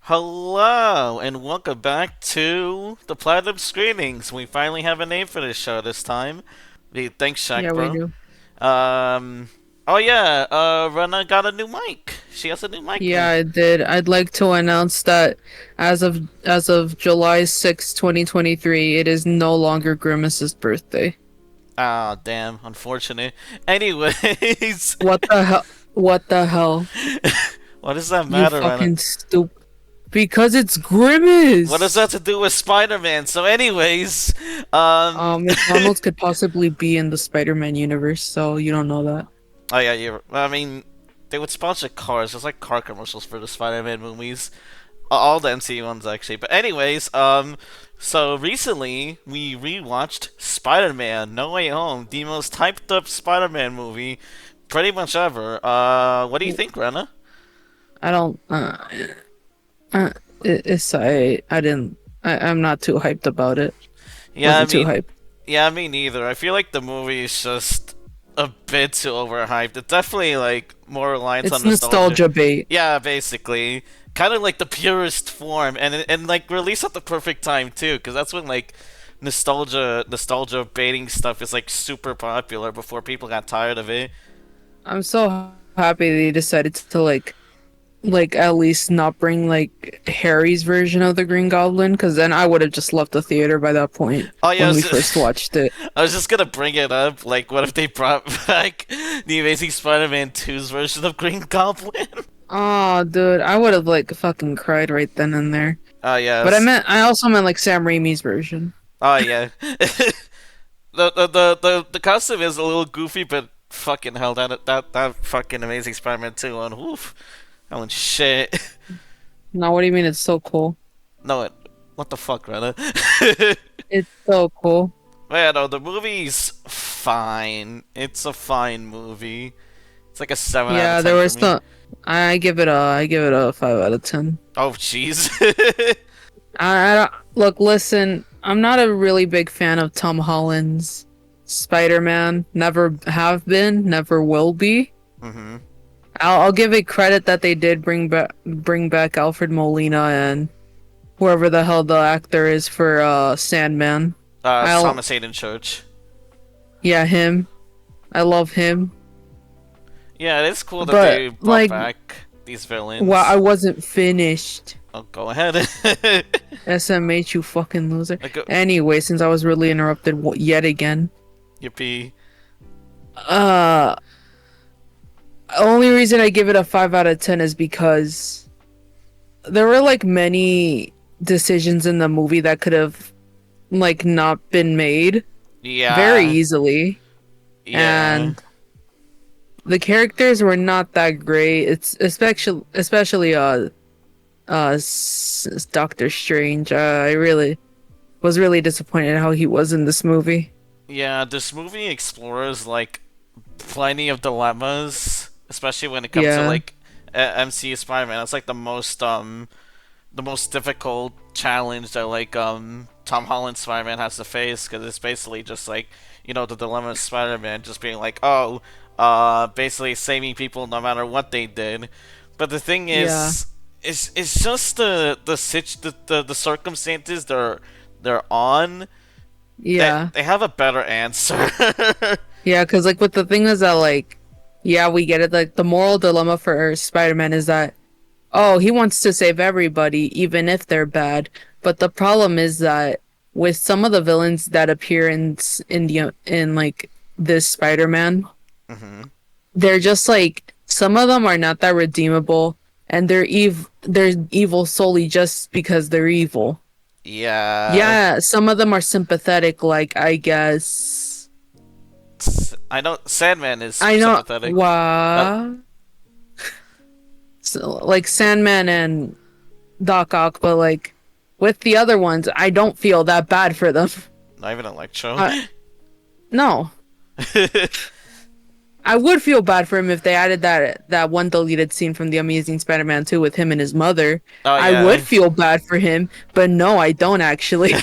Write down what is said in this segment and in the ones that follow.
Hello, and welcome back to the Platinum Screenings. We finally have a name for this show this time. Thanks, Shaq, Yeah, we bro. do. Um, oh yeah, Rena got a new mic. She has a new mic Yeah, now. I did. I'd like to announce that as of July 6th, 2023, it is no longer Grimace's birthday. Ah, damn, unfortunate. Anyways, What the hell? What the hell? what does that You matter, Rena? fucking stupid. Because it's What does that Grimace! to do with Spider-Man? Um, McDonald's could possibly be in the Spider-Man universe, so you don't know that. oh yeah, I mean, they would sponsor cars, just like car commercials for the Spider-Man movies. All the MCU ones actually. But anyways, so recently we rewatched Spider-Man: No Way Home, the most hyped up Spider-Man movie pretty much ever. What do you think, Rena? I don't. Uh, it's I didn't. I'm not too hyped about it. Yeah, I Wasn't too mean, hyped. yeah, me neither. I feel like the movie is just a bit too overhyped. It's definitely like more reliant on It's nostalgia. nostalgia bait. Yeah, basically, kind of like the purest form, and like released at the perfect time too, because that's when like nostalgia baiting stuff is like super popular before people got tired of it. I'm so happy they decided to like at least not bring like Harry's version of the Green Goblin, because then I would have just left the theater by that point Oh yeah, when we first watched it. I was just gonna bring it up. Like, what if they brought back the Amazing Spider-Man 2's version of Green Goblin? Oh, dude, I would have like fucking cried right then and there. Oh But yes. I also meant like Sam Raimi's version. Oh yeah. The costume is a little goofy, but fucking hell, that fucking Amazing Spider-Man 2 one, woof, that one's shit. Now, what do you mean it's so cool? No, what the fuck, Rena? It's so cool. Man, no, the movie's fine. It's a fine movie. It's like a 7 out of Yeah, there 10 for was me. some. I give it a 5 out of 10. Oh, jeez. I don't look. Listen, I'm not a really big fan of Tom Holland's Spider-Man. Never have been, never will be. hmm I'll give it credit that they did bring back Alfred Molina and whoever the hell the actor is for Sandman. I'll Thomas Hayden Church. Yeah, him. I love him. Yeah, it is cool that But they brought like, back these well, I villains. wasn't finished. Oh, go ahead. SMH, you fucking loser. Like, Anyway, since I was really interrupted yet again. yippee. Uh, only reason I give it a 5 out of 10 is because there were like many decisions in the movie that could have like not been made very Yeah. easily, Yeah. and the characters were not that great. It's especially Doctor Strange. I really was really disappointed how he was in this movie. Yeah, this movie explores, like, plenty of dilemmas, especially when it comes to, Yeah, like, MCU Spider-Man. That's, like, the most difficult challenge that, like, Tom Holland Spider-Man has to face, because it's basically just, like, the dilemma of Spider-Man just being like, oh, basically saving people no matter what they did. But the thing yeah, is, it's just the circumstances they're on. yeah. They have a better answer. Yeah, because like with the thing is that like, yeah, we get it. Like the moral dilemma for Spider-Man is that oh, he wants to save everybody, even if they're bad. But the problem is that with some of the villains that appear in like this Spider-Man, hmm they're just like some of them are not that redeemable, and they're evil solely just because they're evil. Yeah, Yeah, some of them are sympathetic, like I guess I know Sandman is I know sympathetic. Uh, what. So, like Sandman and Doc Ock, but like with the other ones, I don't feel that bad for them. not even Electro. Uh, no, I would feel bad for him if they added that one deleted scene from the Amazing Spider-Man 2 with him and his mother. Oh I would yeah. feel bad for him, but no, I don't actually.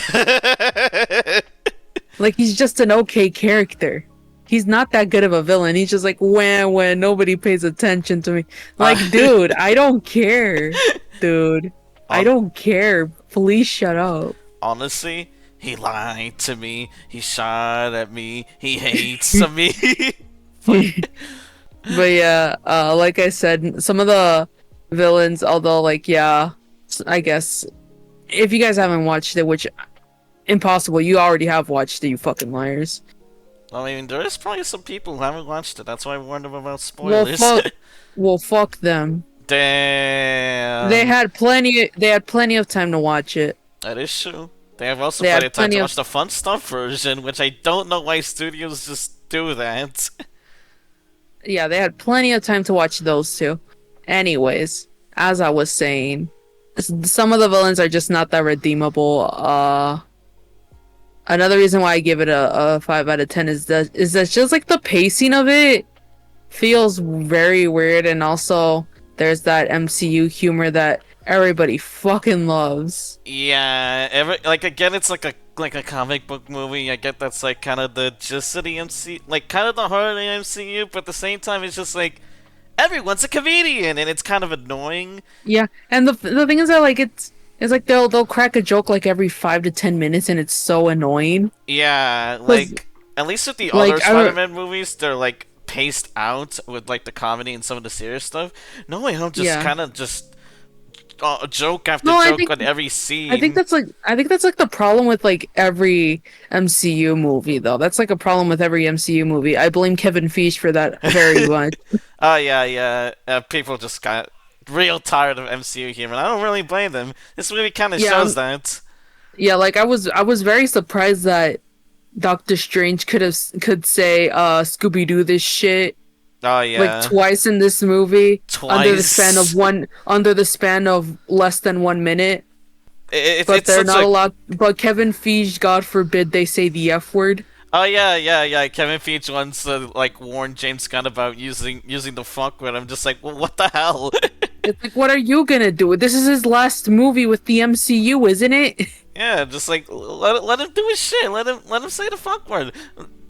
Like he's just an okay character. He's not that good of a villain. He's just like when nobody pays attention to me. Like, uh, dude, I don't care, dude. I On don't care. Please shut up. honestly, he lied to me. He shot at me. He hates me. But But yeah, like I said, some of the villains, although like yeah, I guess if you guys haven't watched it, which impossible, you already have watched it, you fucking liars. I mean, there is probably some people who haven't watched it. That's why I warned them about Well, spoilers. fuck, well, fuck them. Damn, They had plenty of time to watch it. that is true. They have also They plenty had of time plenty to of watch the fun stuff version, which I don't know why studios just do that. yeah, they had plenty of time to watch those two. Anyways, as I was saying, some of the villains are just not that redeemable. Another reason why I give it a 5 out of 10 is that just like the pacing of it feels very weird, and also there's that MCU humor that everybody fucking loves. Yeah, like again, it's like a comic book movie. I get that's like kind of the gist of the MC, like kind of the heart of the MCU, but at the same time, it's just like everyone's a comedian, and it's kind of annoying. Yeah, and the thing is that like it's like they'll crack a joke like every 5 to 10 minutes, and it's so annoying. Yeah, 'Cause, like at least with the other like Spider-Man movies, they're like paced out with like the comedy and some of the serious stuff. No Way Home just yeah. kind of just joke after No, joke on every scene. I think that's like the problem with like every MCU movie though. That's like a problem with every MCU movie. I blame Kevin Feige for that very much. Oh yeah, yeah. People just got real tired of MCU humor. And I don't really blame them. This movie kind of Yeah, shows that. yeah, like I was very surprised that Doctor Strange could say Scooby Doo this shit Oh like yeah, twice in this movie twice. under the span of less than 1 minute. But It's they're such not a. allowed. But Kevin Feige, God forbid, they say the F word. Oh yeah, yeah, yeah. Kevin Feige once like warned James Gunn about using the fuck word. I'm just like, well, what the hell? It's like, what are you gonna do? This is his last movie with the MCU, isn't it? Yeah, just like let him do his shit. Let him say the fuck word.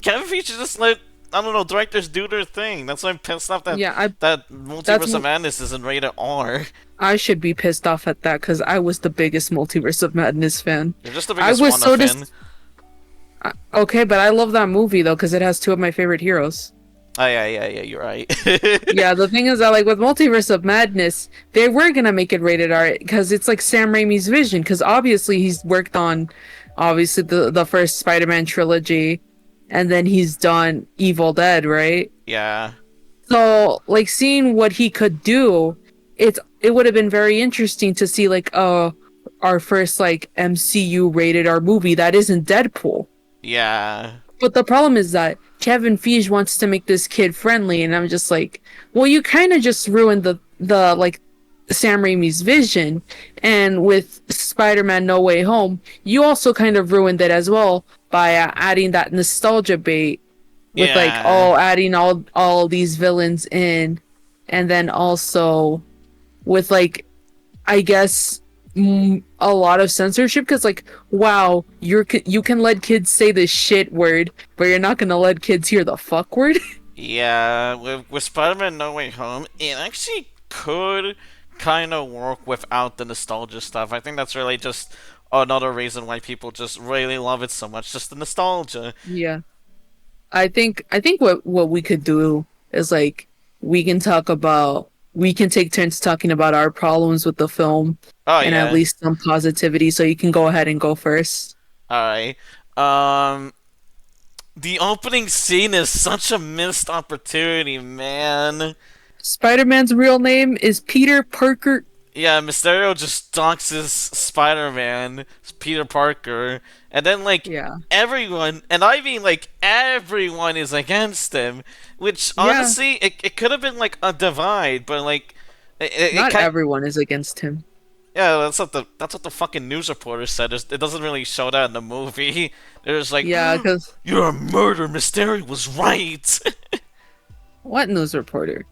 Kevin Feige just let I don't know directors do their thing. That's why I'm pissed off that Yeah, I that that's Multiverse of Madness isn't rated R. I should be pissed off at that because I was the biggest Multiverse of Madness fan. You're just the I biggest was Wanda so fan. okay, but I love that movie though because it has two of my favorite heroes. Oh yeah, yeah, yeah. You're right. Yeah, the thing is that like with Multiverse of Madness, they were gonna make it rated R because it's like Sam Raimi's vision. Because obviously he's worked on, obviously the first Spider-Man trilogy, and then he's done Evil Dead, right? Yeah, So like seeing what he could do, it would have been very interesting to see like our first like MCU rated R movie that isn't Deadpool. yeah, But the problem is that Kevin Feige wants to make this kid friendly, and I'm just like, well, you kind of just ruined the like Sam Raimi's vision, and with Spider-Man No Way Home, you also kind of ruined it as well by adding that nostalgia bait with like yeah, adding all these villains in, and then also with like I guess a lot of censorship because like wow you can let kids say the shit word but you're not gonna let kids hear the fuck word. yeah. With Spider-Man No Way Home, it actually could kind of work without the nostalgia stuff. I think that's really just another reason why people just really love it so much. Just the nostalgia. Yeah, I think what we could do is like we can take turns talking about our problems with the film Oh and at yeah. least some positivity, so you can go ahead and go first. All right. Um, the opening scene is such a missed opportunity, man. Spider-Man's real name is Peter Parker. Yeah, Mysterio just doxes Spider-Man, Peter Parker, and then like Yeah. everyone, and I mean like everyone is against him, which Yeah, honestly it could have been like a divide, but like it not kind everyone is against him. yeah, that's what the fucking news reporter said. It doesn't really show that in the movie. There's like Yeah, because you're a murderer. Mysterio was right. what news reporter?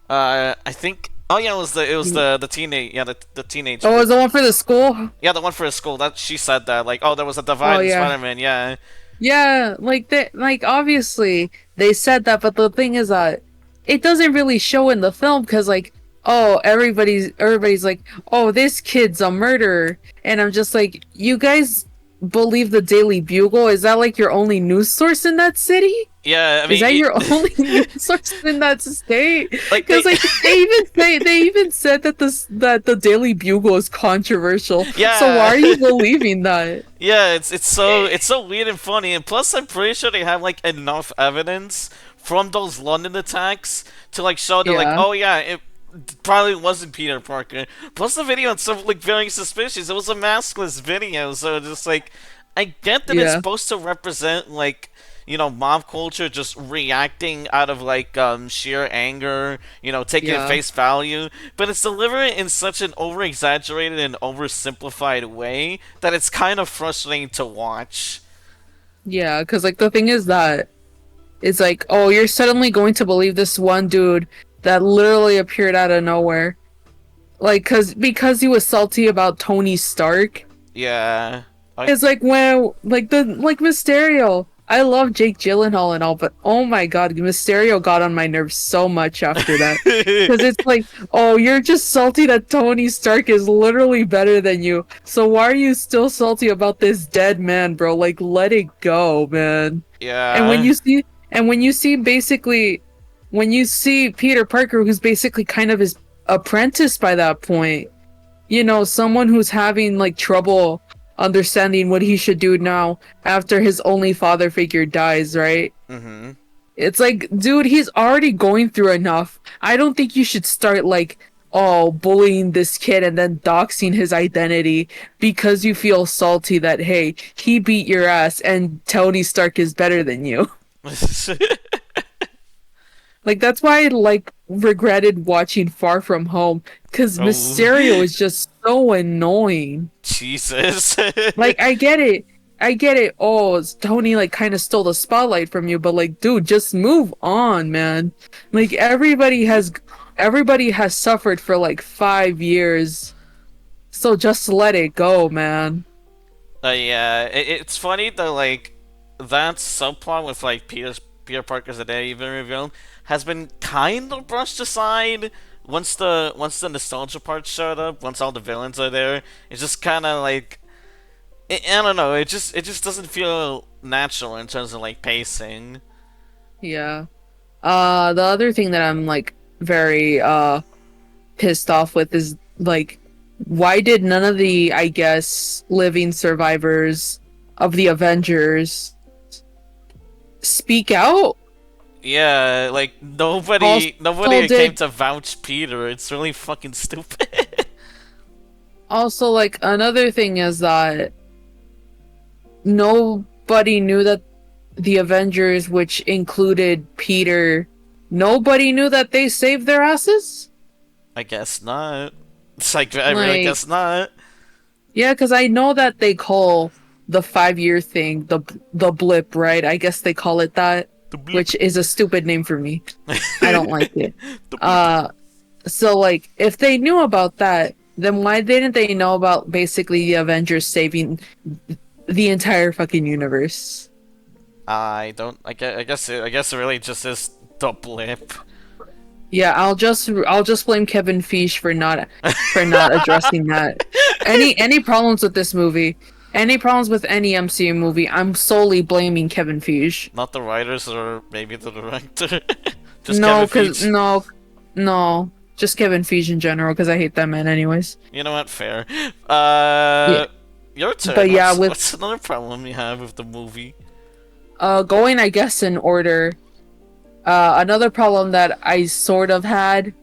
I think. Oh yeah, it was the teenage the teenage. Oh, is the one for the school? Yeah, the one for his school. That she said that like, oh, there was a Oh divide in yeah, Spider-Man. Yeah, yeah. Like they, like obviously they said that, but the thing is that it doesn't really show in the film because like oh, everybody's like, oh, this kid's a murderer, and I'm just like, you guys believe the Daily Bugle? Is that like your only news source in that city? Yeah, I Is mean, that your only news source in that state? like they, Because like they even said that the Daily Bugle is controversial. So why yeah, are you believing that? yeah, it's so weird and funny, and plus I'm pretty sure they have like enough evidence from those London attacks to like show they're like, Yeah, oh yeah, it probably wasn't Peter Parker. Plus the video itself looked very suspicious. It was a maskless video, so just like I get that it's yeah, supposed to represent like mob culture just reacting out of like sheer anger, taking it at yeah, face value, but it's delivered in such an over exaggerated and oversimplified way that it's kind of frustrating to watch. yeah. Because like the thing is that it's like, oh, you're suddenly going to believe this one dude that literally appeared out of nowhere, like because he was salty about Tony Stark. Yeah. I, It's like when like Mysterio. I love Jake Gyllenhaal and all, but oh my god, Mysterio got on my nerves so much after that. Because it's like, oh, you're just salty that Tony Stark is literally better than you. So why are you still salty about this dead man, bro? Like, let it go, man. And yeah. when you see basically, when you see Peter Parker, who's basically kind of his apprentice by that point, someone who's having like trouble understanding what he should do now after his only father figure dies, right? Mhm. It's like, dude, he's already going through enough. I don't think you should start like, oh, bullying this kid and then doxing his identity because you feel salty that, hey, he beat your ass and Tony Stark is better than you. Like, that's why I like regretted watching Far From Home because Oh, Mysterio is just so annoying. Jesus. Like, I get it. I get it. Oh, Tony like kind of stole the spotlight from you, but like, dude, just move on, man. Like everybody has suffered for like 5 years. So just let it go, man. Yeah, it's funny though. Like that subplot with like Peter Parker's identity even revealed has been kind of brushed aside once the nostalgia part showed up. Once all the villains are there, it's just kind of like I don't know. It just doesn't feel natural in terms of like pacing. Yeah. The other thing that I'm like very pissed off with is like why did none of the, I guess, living survivors of the Avengers speak out? Yeah, like Also nobody came did to vouch Peter. It's really fucking stupid. also like another thing is that nobody knew that the Avengers, which included Peter, nobody knew that they saved their asses? I guess not. It's like I really Like, guess not. yeah, because I know that they call the 5 year thing the blip, right? I guess they call it that, The blip. which is a stupid name for me. I don't like it. The blip. Uh, so like, if they knew about that, then why didn't they know about basically the Avengers saving the entire fucking universe? I don't. I guess it really just is the blip. Yeah, I'll just blame Kevin Feige for not addressing that. Any problems with this movie? Any problems with any MCU movie? I'm solely blaming Kevin Feige. Not the writers or maybe the director. Just Kevin No, cause Feige. no, no, just Kevin Feige in general, cause I hate that man anyways. You know what? Fair. Yeah, Your turn. but yeah, What's another problem you have with the movie? going I guess in order. Another problem that I sort of had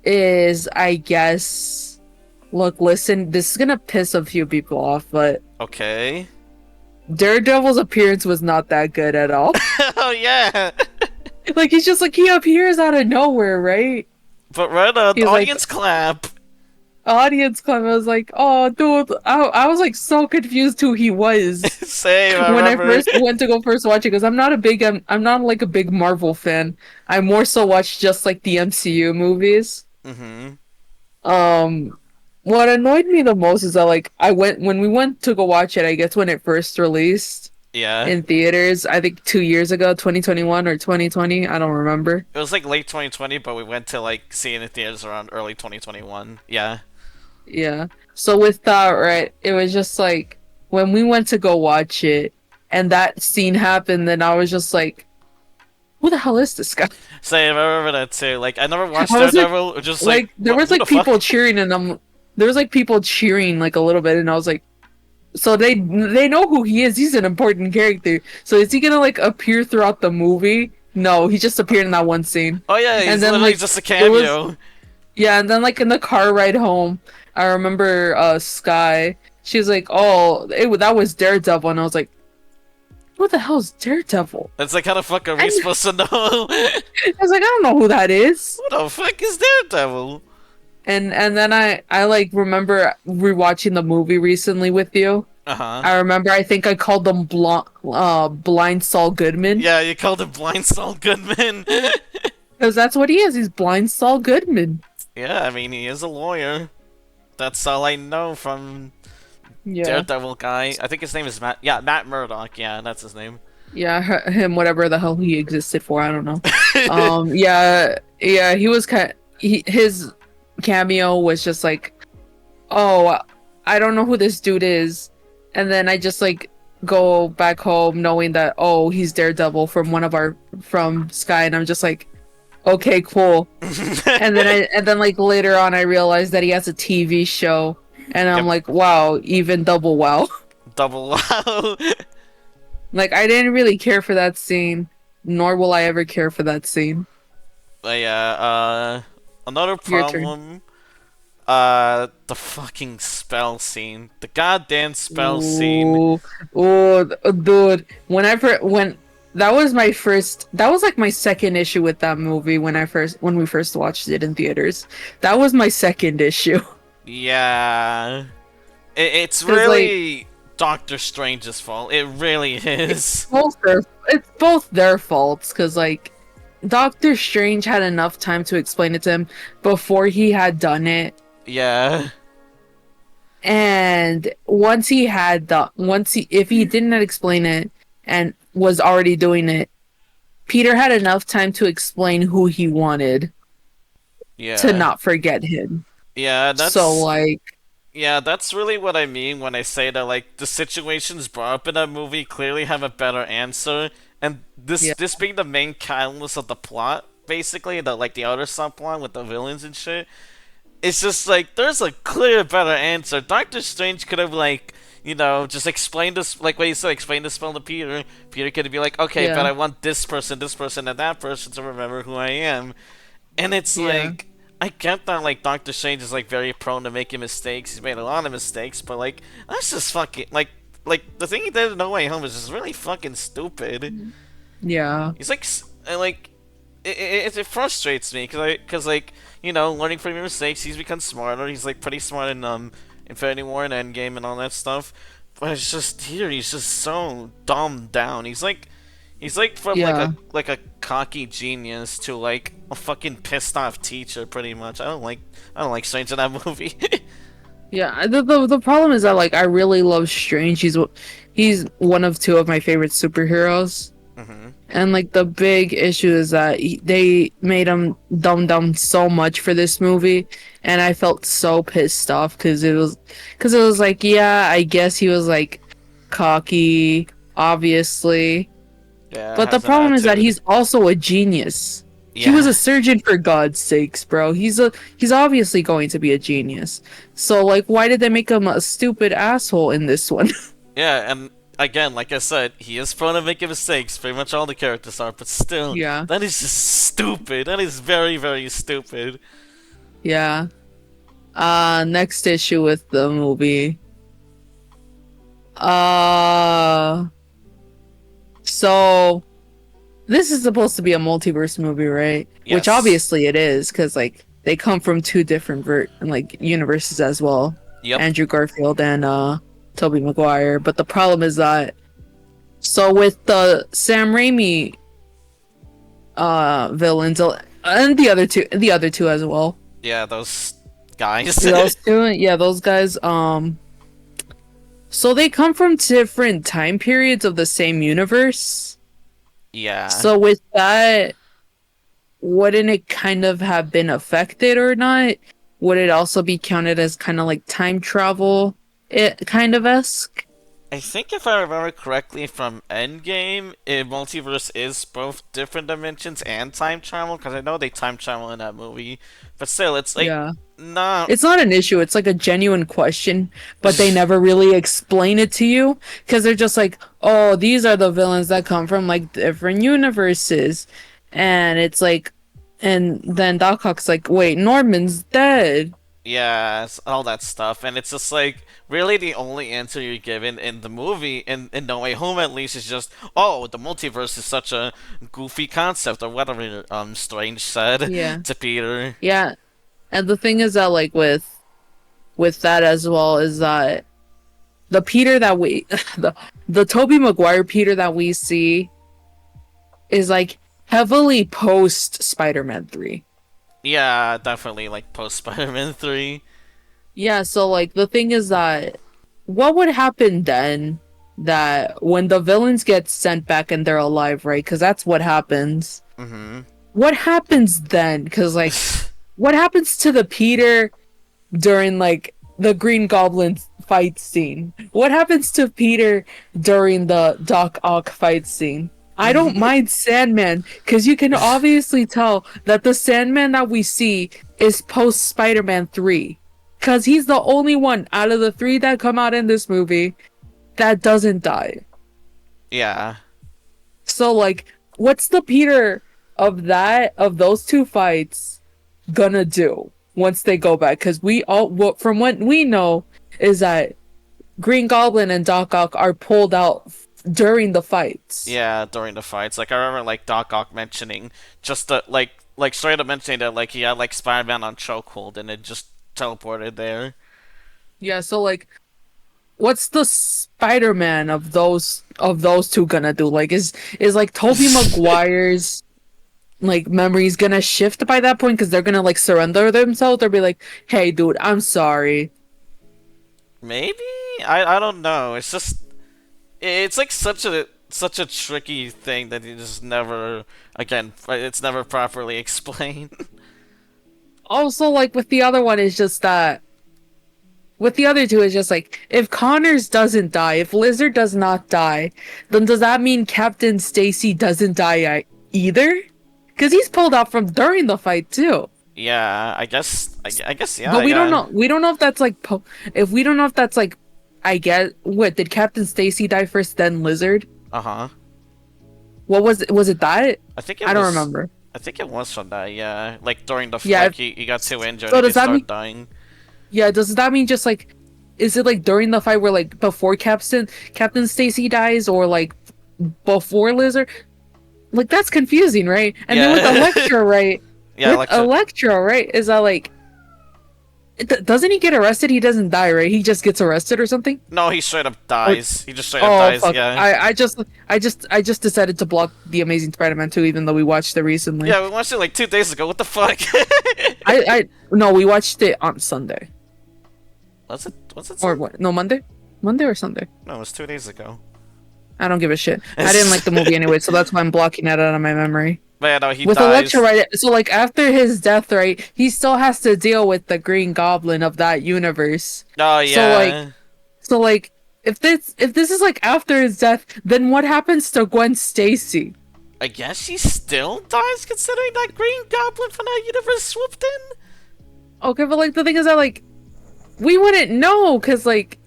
is I guess. Look, listen, this is gonna piss a few people off, but Okay. Daredevil's appearance was not that good at all. Oh yeah. Like he's just like he appears out of nowhere, right? But Rena, the He's like audience clap. audience come. I was like, oh, dude, I was like so confused who he was Same. I when I remember. first went to go first watch it because I'm not like a big Marvel fan. I more so watch just like the MCU movies. Mhm. Um, what annoyed me the most is that like I went when we went to go watch it. I guess when it first released. Yeah. in theaters. I think 2 years ago, 2021 or 2020. I don't remember. It was like late 2020, but we went to like see it in theaters around early 2021. Yeah. Yeah. So with that, right, it was just like when we went to go watch it and that scene happened, then I was just like, who the hell is this guy? Same, I remember that too. Like, I never watched I was Daredevil, just like there was who the like fuck? people cheering and there was like people cheering like a little bit and I was like, so they know who he is. He's an important character. So is he gonna like appear throughout the movie? No, he just appeared in that one scene. Oh yeah, And he's then literally like just a it was cameo. yeah, and then like in the car ride home, I remember Sky. She was like, "Oh, that was Daredevil," and I was like, "Who the hell is Daredevil?" It's like, how the fuck are we And supposed to know? I was like, "I don't know who that is." Who the fuck is Daredevil? And then I like remember rewatching the movie recently with you. Uh-huh. I remember I think I called them blind Saul Goodman Yeah, you called him Blind Saul Goodman. because that's what he is. He's blind Saul Goodman. Yeah, I mean, he is a lawyer. That's all I know from Yeah, Daredevil guy. I think his name is Matt. Yeah, Matt Murdock. Yeah, that's his name. yeah, him whatever the hell he existed for. I don't know. Yeah, yeah, he was his cameo was just like, oh, I don't know who this dude is, and then I just like go back home knowing that oh he's Daredevil from Sky, and I'm just like, okay, cool. And then like later on I realized that he has a TV show, and I'm Yep. like, wow, even double wow. Double wow. Like I didn't really care for that scene, nor will I ever care for that scene. But yeah, another Your turn. problem. The fucking spell scene. The goddamn spell scene. Ooh, ooh, dude. When that was my first, that was like my second issue with that movie when we first watched it in theaters. That was my second issue. Yeah. It's 'Cause like really Doctor Strange's fault. It really is. it's both their faults because like Doctor Strange had enough time to explain it to him before he had done it. Yeah. And if he didn't explain it and was already doing it, Peter had enough time to explain who he wanted to Yeah. not forget him. Yeah, So that's like, yeah, that's really what I mean when I say that like the situations brought up in that movie clearly have a better answer, and yeah, this being the main catalyst of the plot, basically the like the other subplot with the villains and shit. It's just like there's a clear better answer. Doctor Strange could have like just explained this like what you said, explain the spell to Peter. Peter could be like, okay, but yeah, I want this person, and that person to remember who I am. And it's yeah, like I get that like Doctor Strange is like very prone to making mistakes. He's made a lot of mistakes, but like that's just fucking like the thing he did in No Way Home is just really fucking stupid. yeah, He's like like it frustrates me because like learning from your mistakes, he's become smarter. He's like pretty smart in Infinity War and Endgame and all that stuff. But it's just here he's just so dumbed down. He's like from yeah. like a cocky genius to like a fucking pissed off teacher pretty much. I don't like Strange in that movie. Yeah, the problem is that like I really love Strange. He's one of two of my favorite superheroes. hmm And like the big issue is that they made him dumb down so much for this movie, and I felt so pissed off because it was like yeah, I guess he was like cocky, obviously, Yeah, but the has an problem is that attitude. he's also a genius. He was Yeah, a surgeon for God's sakes, bro. He's obviously going to be a genius. So like, why did they make him a stupid asshole in this one? yeah, and again, like I said, he is prone to making mistakes. Pretty much all the characters are, but still, Yeah, that is just stupid. That is very, very stupid. yeah. Next issue with the movie. Uh, so this is supposed to be a multiverse movie, right? Which Yes. obviously it is, because like they come from two different universes as well. Yep. Andrew Garfield and Tobey Maguire. But the problem is that so with the Sam Raimi villains and the other two as well. Yeah, those guys. Those two, yeah, those guys So they come from different time periods of the same universe. Yeah. So with that, wouldn't it kind of have been affected or not? Would it also be counted as kind of like time travel? It kind of esque. I think if I remember correctly from Endgame, multiverse is both different dimensions and time travel, because I know they time travel in that movie. But still, it's like, Yeah. nah. It's not an issue. It's like a genuine question, but they never really explain it to you because they're just like, oh, these are the villains that come from like different universes. And it's like, and then Doc Ock's like, wait, Norman's dead. Yeah, all that stuff, and it's just like really the only answer you're given in the movie, in No Way Home at least, is just, oh, the multiverse is such a goofy concept, or whatever Strange said Yeah. to Peter. Yeah. And the thing is that like with that as well is that the Peter that we the Tobey Maguire Peter that we see is like heavily post Spider-Man 3. Yeah, definitely like post Spider-Man 3. Yeah, so like the thing is that what would happen then that when the villains get sent back and they're alive, right? Because that's what happens. Mm-hmm. What happens then? Because like what happens to the Peter during like the Green Goblin fight scene? What happens to Peter during the Doc Ock fight scene? I don't mind Sandman because you can obviously tell that the Sandman that we see is post Spider-Man 3. Because he's the only one out of the three that come out in this movie that doesn't die. Yeah. So, like, what's the Peter of those two fights gonna do once they go back? Because from what we know, is that Green Goblin and Doc Ock are pulled out during the fights. Yeah, during the fights. Like I remember like Doc Ock mentioning just the like straight up mentioning that like he had like Spider-Man on chokehold and it just teleported there. Yeah, so like what's the Spider-Man of those two gonna do? Like is like Tobey Maguire's like memories gonna shift by that point because they're gonna like surrender themselves or be like, hey dude, I'm sorry. Maybe? I don't know. It's just it's like such a tricky thing that you just never again it's never properly explained. Also, like with the other one is just that with the other two is just like if Connors doesn't die, if Lizard does not die, then does that mean Captain Stacy doesn't die either? Because he's pulled out from during the fight too. Yeah, I guess yeah. But we don't Yeah. know. We don't know if that's like if we don't know if that's like I get what did Captain Stacy die first, then Lizard? Uh-huh. What was it? Was it that? I think it I don't was remember. I think it was from that, yeah. Like during the Yeah. like he got too injured So and he does that started mean? dying. Yeah. Does that mean just like? Is it like during the fight where like before Captain Stacy dies or like before Lizard? Like that's confusing, right? And then with Yeah. Electro, right? Yeah, With Electro. Electro, right? Is that like? Doesn't he get arrested? He doesn't die, right? He just gets arrested or something. No, he straight up Or dies. He just straight up oh dies, fuck! yeah. I just decided to block the Amazing Spider-Man 2, even though we watched it recently. Yeah, we watched it like 2 days ago. What the fuck? I no, we watched it on Sunday Was it or Sunday? what? No, Monday or Sunday. No, it was 2 days ago. I don't give a shit. I didn't like the movie anyway, so that's why I'm blocking it out of my memory. But yeah, no, he With dies. Electro, right? So like after his death, right, he still has to deal with the Green Goblin of that universe. Oh So yeah. like if this is like after his death, then what happens to Gwen Stacy? I guess she still dies considering that Green Goblin from that universe swooped in? Okay, but like the thing is that like we wouldn't know because like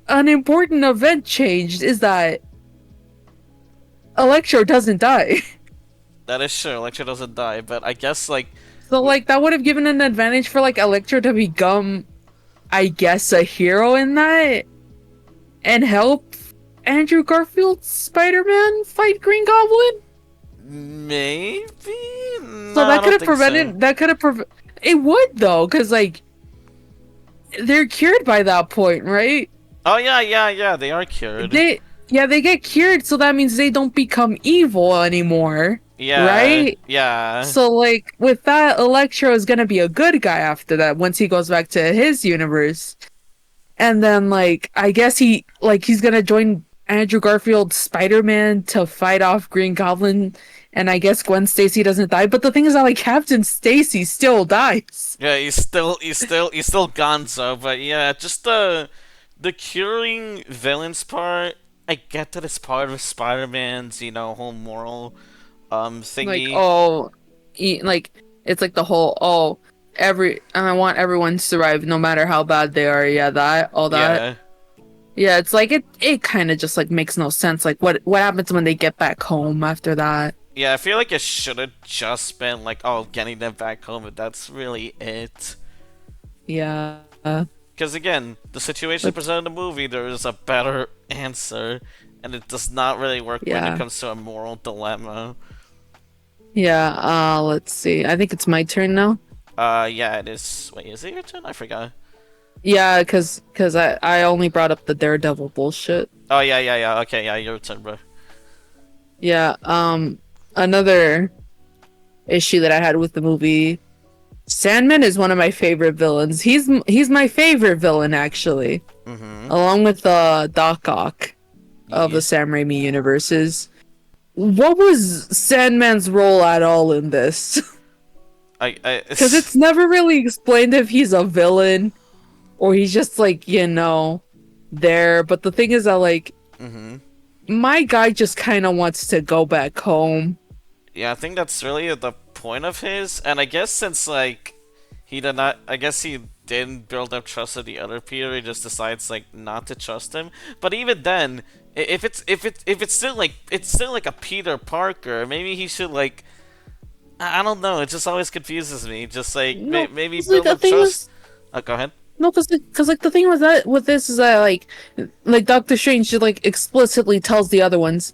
an important event changed is that Electro doesn't die. That is true, Electro doesn't die, but I guess like So like that would have given an advantage for like Electro to become, I guess, a hero in that and help Andrew Garfield's Spider-Man fight Green Goblin. maybe? No, So I that could don't have think prevented. so. That could have It would though, because like they're cured by that point, right? Oh yeah, they are cured. They get cured, so that means they don't become evil anymore. Yeah. Right? Yeah. So like with that, Electro is gonna be a good guy after that once he goes back to his universe. And then like I guess he's gonna join Andrew Garfield's Spider-Man to fight off Green Goblin, and I guess Gwen Stacy doesn't die. But the thing is that like Captain Stacy still dies. Yeah, he's still Gonzo, but yeah, just the curing villains part. I get that it's part of Spider-Man's, whole moral Like thingy. oh, like it's like the whole every I want everyone to survive no matter how bad they are. Yeah, that all that. Yeah. Yeah, it's like it kind of just like makes no sense. Like what happens when they get back home after that? Yeah, I feel like it should have just been like, oh, getting them back home, but that's really it. Yeah. Because again, the situation But presented in the movie, there is a better answer, and it does not really work when it yeah. comes to a moral dilemma. Yeah, let's see. I think it's my turn now. Yeah, it is. Wait, is it your turn? I forgot. Yeah, cause I only brought up the Daredevil bullshit. Oh, yeah, yeah, yeah. Okay, yeah, your turn, bro. Yeah, another issue that I had with the movie, Sandman is one of my favorite villains. He's my favorite villain actually, Mm-hmm. along with Doc Ock of Yeah. the Sam Raimi universes. What was Sandman's role at all in this? Because it's never really explained if he's a villain or he's just like, there. But the thing is that like Mm-hmm. my guy just kind of wants to go back home. Yeah, I think that's really the point of his, and I guess since, like, he did not, I guess he didn't build up trust with the other Peter, he just decides, like, not to trust him. But even then, if it's still like a Peter Parker, maybe he should, like, I don't know, it just always confuses me. Just like No, maybe 'cause, like build the up thing trust. was Oh, go ahead. no, because like the thing with this is that like Doctor Strange just like explicitly tells the other ones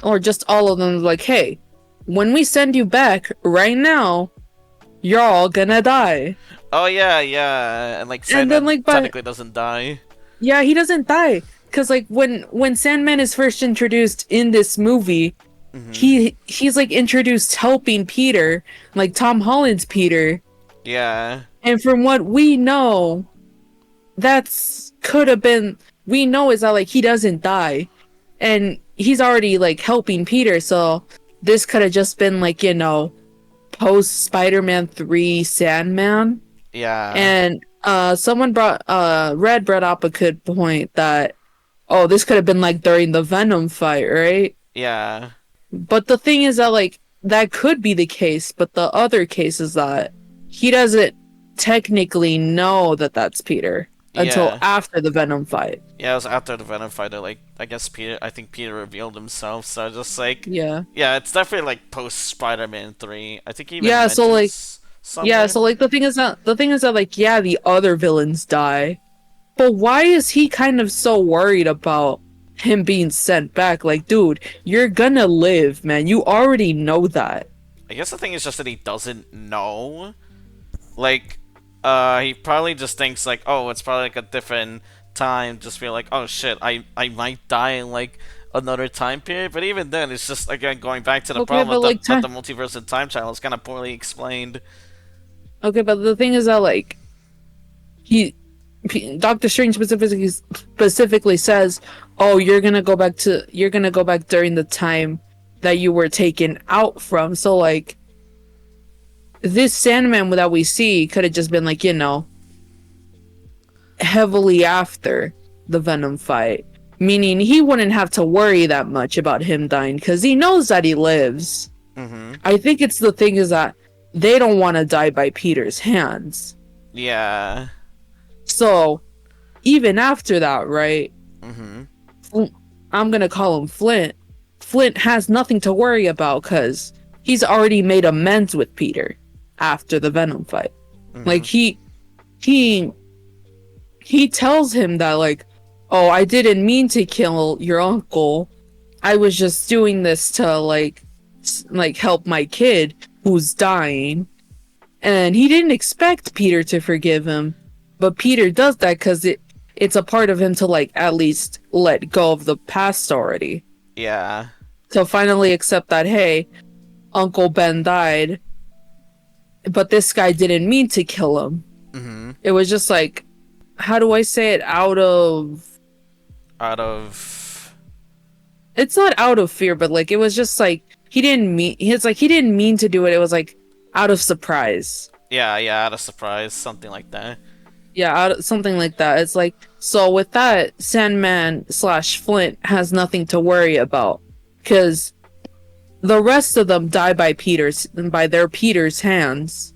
or just all of them like, hey, when we send you back right now, you're all gonna die. Oh yeah, yeah, and like And then Sandman like by technically doesn't die. yeah, he doesn't die because like when Sandman is first introduced in this movie, Hmm. he's like introduced helping Peter, like Tom Holland's Peter, Yeah, and from what we know, that's could have been we know is that like he doesn't die, and he's already like helping Peter, so this could have just been like post Spider-Man 3 Sandman. yeah, And someone Red brought up a good point that oh, this could have been like during the Venom fight, right? yeah, But the thing is that like that could be the case, but the other case is that he doesn't technically know that that's Peter until yeah. after the Venom fight. Yeah, it was after the Venom fight that, like, I think Peter revealed himself, so just like, Yeah. yeah, it's definitely like post Spider-Man 3. I think he even Yeah, so like mentions yeah, somewhere. so like the thing is that like yeah, the other villains die. But why is he kind of so worried about him being sent back? Like, dude, you're gonna live, man. You already know that. I guess the thing is just that he doesn't know. Like, he probably just thinks like, oh, it's probably like a different time. Just feel like, oh shit, I might die in like another time period. But even then, it's just again going back to the Okay, problem but with like the multiverse and time travel is kind of poorly explained. okay, but the thing is that like he Doctor Strange specifically says, "Oh, you're gonna go back during the time that you were taken out from." So like this Sandman that we see could have just been like, heavily after the Venom fight, meaning he wouldn't have to worry that much about him dying because he knows that he lives. Mm-hmm. I think it's the thing is that they don't want to die by Peter's hands. Yeah. So even after that, right? Mm-hmm. I'm gonna call him Flint. Flint has nothing to worry about because he's already made amends with Peter after the Venom fight. Mm-hmm. Like he tells him that like, oh, I didn't mean to kill your uncle. I was just doing this to like help my kid who's dying. And he didn't expect Peter to forgive him, but Peter does that because it's a part of him to like at least let go of the past already. Yeah. To finally accept that hey, Uncle Ben died, but this guy didn't mean to kill him. Mm-hmm. It was just like how do I say it? Out of Out of it's not out of fear, but like it was just like he didn't mean to do it. It was like out of surprise. yeah, out of surprise, something like that. Yeah, something like that. It's like so with that, Sandman slash Flint has nothing to worry about because the rest of them die by their Peter's hands,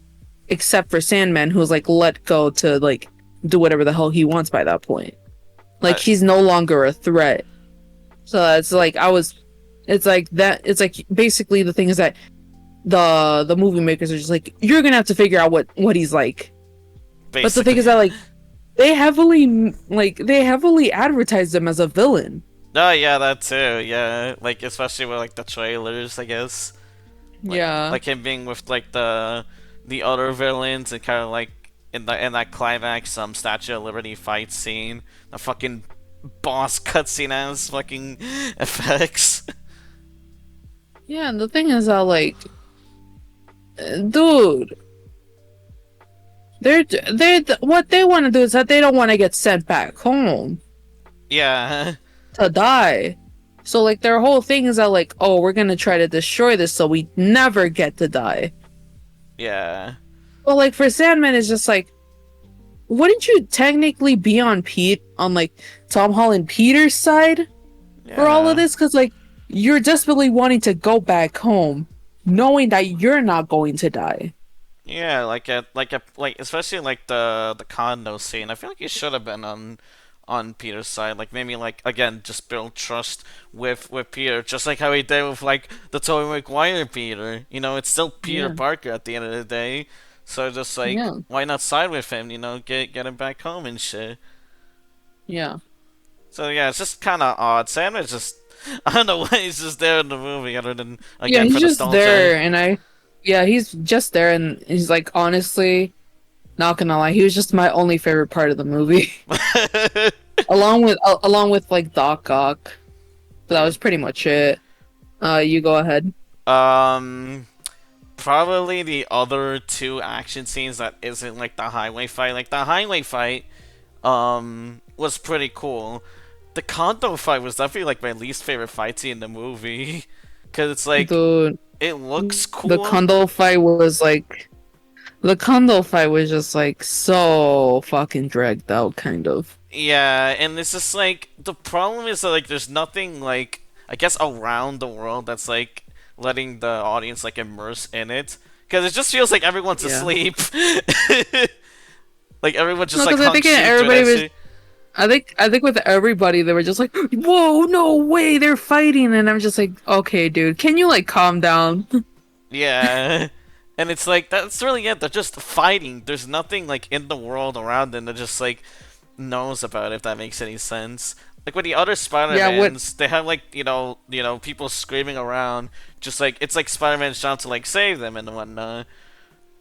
except for Sandman, who's like let go to like do whatever the hell he wants by that point. Like Uh, he's no longer a threat. So it's like it's like that. It's like basically the thing is that the movie makers are just like you're gonna have to figure out what he's like. But the thing Basically. is that like they heavily advertised him as a villain. Oh yeah, that too. Yeah, like especially with like the trailers, I guess. Yeah. Like him being with like the other villains and kind of like in that climax Statue of Liberty fight scene, the fucking boss cutscene ass fucking effects. Yeah, and the thing is that like dude, what they want to do is that they don't want to get sent back home Yeah. to die. So like their whole thing is that like, oh, we're gonna try to destroy this so we never get to die. Yeah. But like for Sandman, it's just like, wouldn't you technically be on like Tom Holland Peter's side for all of Yeah. this? Because like you're desperately wanting to go back home, knowing that you're not going to die. Yeah, like especially like the condo scene. I feel like he should have been on Peter's side. Like maybe like again just build trust with Peter, just like how he did with like the Tobey Maguire Peter. You know, it's still Peter Yeah, Parker at the end of the day. So just like yeah, why not side with him? You know, get him back home and shit. yeah. So yeah, it's just kind of odd. Sam is just I don't know why he's just there in the movie other than Yeah, again he's for just nostalgia. there, yeah, he's just there, and he's like, honestly, not gonna lie, he was just my only favorite part of the movie, along with like Doc Ock. But that was pretty much it. You go ahead. um. Probably the other two action scenes that isn't like the highway fight. Like the highway fight, was pretty cool. The condo fight was definitely like my least favorite fight scene in the movie, cause it's like Dude, it looks the cool. condo fight was like, the condo fight was just like so fucking dragged out, kind of. Yeah, and it's just like the problem is that like there's nothing like I guess around the world that's like letting the audience like immerse in it, cause it just feels like everyone's Yeah. asleep. Like everyone just No, like because I hung think shoot through everybody that was. shit. I think with everybody they were just like, "Whoa, no way, they're fighting!" And I'm just like, "Okay, dude, can you like calm down?" Yeah. And it's like that's really it. They're just fighting. There's nothing like in the world around them that just like knows about it, if that makes any sense. Like with the other Yeah, what? Spider-Mans, they have like, people screaming around, just like it's like Spider-Man's trying to like save them and whatnot.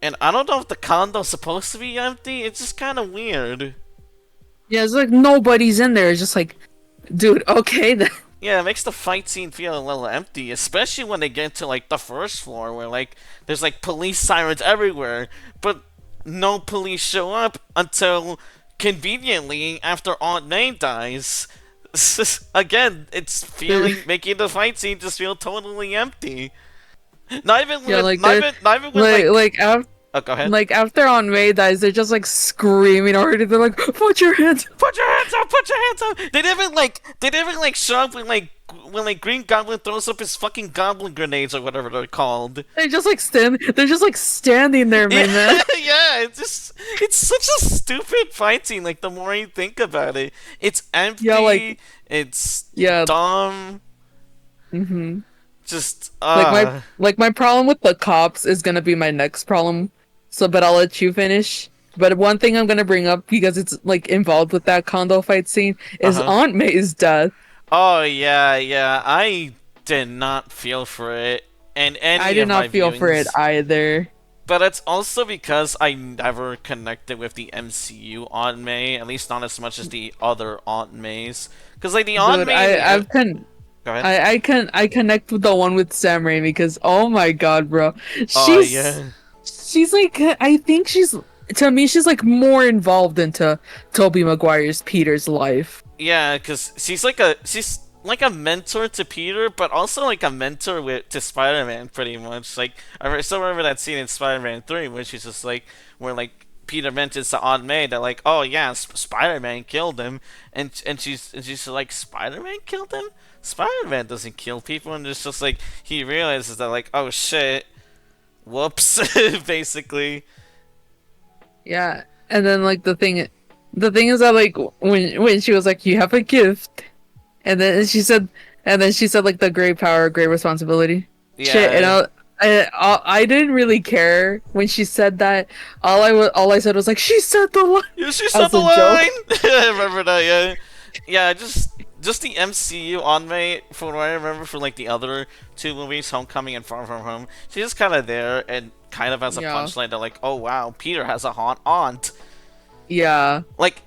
And I don't know if the condo's supposed to be empty. It's just kind of weird. Yeah, it's like nobody's in there. It's just like, dude, okay then. Yeah, it makes the fight scene feel a little empty, especially when they get to like the first floor where like there's like police sirens everywhere, but no police show up until conveniently after Aunt May dies. Again, it's feeling making the fight scene just feel totally empty. Not even Yeah, with like they're not even with like oh, go ahead. like after Aunt May dies, they're just like screaming already. They're like, "Put your hands!" Put your hands up! Put your hands up! They didn't like show up when like Green Goblin throws up his fucking goblin grenades or whatever they're called. They just like stand. They're just like standing there, my man. Yeah, it's such a stupid fight scene. Like the more you think about it, it's empty. Yeah, like it's yeah. dumb. hmm Just like my problem with the cops is gonna be my next problem. So, but I'll let you finish. But one thing I'm gonna bring up because it's like involved with that condo fight scene is uh-huh. Aunt May's death. Oh yeah. I did not feel for it in any I did of my not feel for it viewings. either. But it's also because I never connected with the MCU Aunt May, at least not as much as the other Aunt Mays. Because like the Aunt Dude, May, go ahead. I connect with the one with Sam Raimi because oh my god, bro, Oh yeah. she's like I think she's to me, she's like more involved into Tobey Maguire's Peter's life. Yeah, because she's like a mentor to Peter, but also like a mentor to Spider-Man, pretty much. Like I still remember that scene in Spider-Man 3 where she's just like where like Peter mentions to Aunt May that like, oh yeah, Spider-Man killed him, and she's like, Spider-Man killed him. Spider-Man doesn't kill people, and it's just like he realizes that like, oh shit, whoops, basically. Yeah, and then like the thing is that like when she was like, "You have a gift," and then she said like the great power, great responsibility. Shit, and Yeah. I didn't really care when she said that. All I said was like, "She said the line" Yeah, she said as the a joke. line. I remember that. Yeah, yeah. Just the MCU on me from what I remember for like the other two movies, Homecoming and Far From Home. She's just kind of there and kind of as a Yeah, punchline that like, oh wow, Peter has a haunt aunt. yeah. Like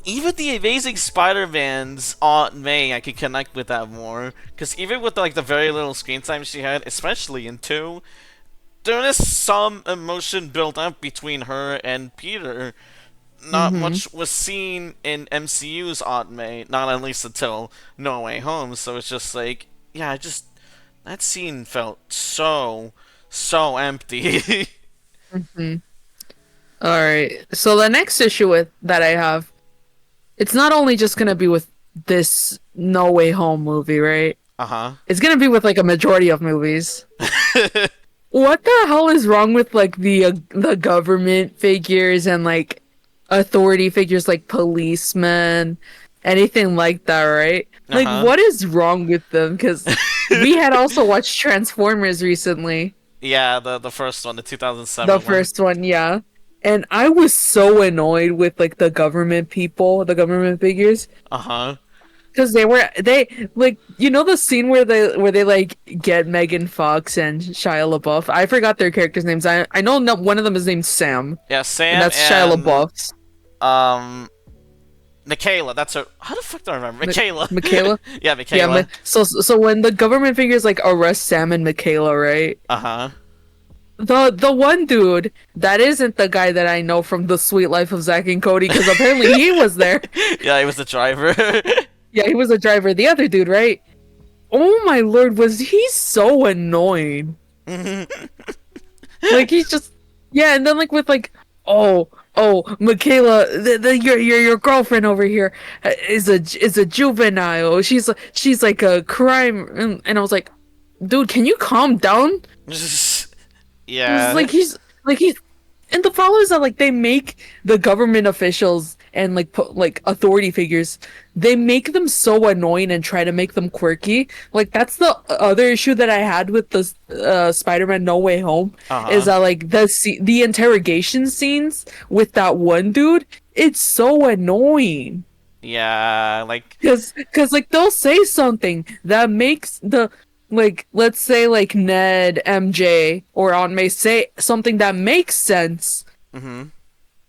even the Amazing Spider-Man's Aunt May, I could connect with that more because even with like the very little screen time she had, especially in two, there is some emotion built up between her and Peter. Not Mm-hmm. much was seen in MCU's Aunt May, not at least until No Way Home. So it's just like, yeah, just that scene felt so empty. Mm-hmm. All right. So the next issue with that I have, it's not only just gonna be with this No Way Home movie, right? Uh It's gonna be with like a majority of movies. huh. What the hell is wrong with like the government figures and like authority figures like policemen, anything like that, right? Uh Like huh. what is wrong with them? Because we had also watched Transformers recently, Yeah, the first one, the the 2007 one. first one, yeah. And I was so annoyed with like the government people, the government figures. Uh huh. Because they like the scene where they like get Megan Fox and Shia LaBeouf. I forgot their characters' names. I know no, one of them is named Sam, Yeah, and Sam that's Shia and LaBeouf's um Michaela. That's her. How the fuck do I remember Michaela? Michaela. Yeah, Yeah, Michaela. so when the government figures like arrest Sam and Michaela, right? Uh huh. The one dude that isn't the guy that I know from The Sweet Life of Zack and Cody, because apparently he was there. Yeah, he was the driver. Yeah, he was a driver. The other dude, right? Oh my lord, was he so annoying? Like he's just yeah, and then like with like Michaela, your girlfriend over here is a juvenile. She's like a crime, and I was like, dude, can you calm down? It was Yeah. like he's and the problem is that like they make the government officials and like like authority figures, they make them so annoying and try to make them quirky. Like that's the other issue that I had with the Spider-Man No Way Home Uh is huh. that like the interrogation scenes with that one dude, it's so annoying. Yeah, like Cause like they'll say something that makes the like let's say like Ned, MJ, or Aunt May say something that makes sense. mhm.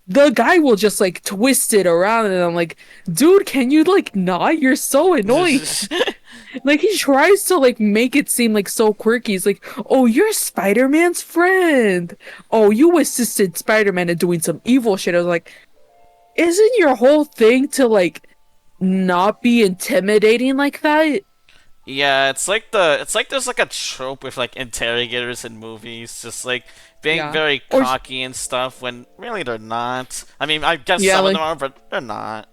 The guy will just like twist it around and I'm like, dude, can you like not? You're so annoying. Like he tries to like make it seem like so quirky. He's like, oh, you're Spider-Man's friend. Oh, you assisted Spider-Man in doing some evil shit. I was like, isn't your whole thing to like not be intimidating like that? Yeah, it's like there's like a trope with like interrogators in movies, just like being Yeah. very Or cocky and stuff when really they're not. I mean, I guess yeah, some of them like are, but they're not.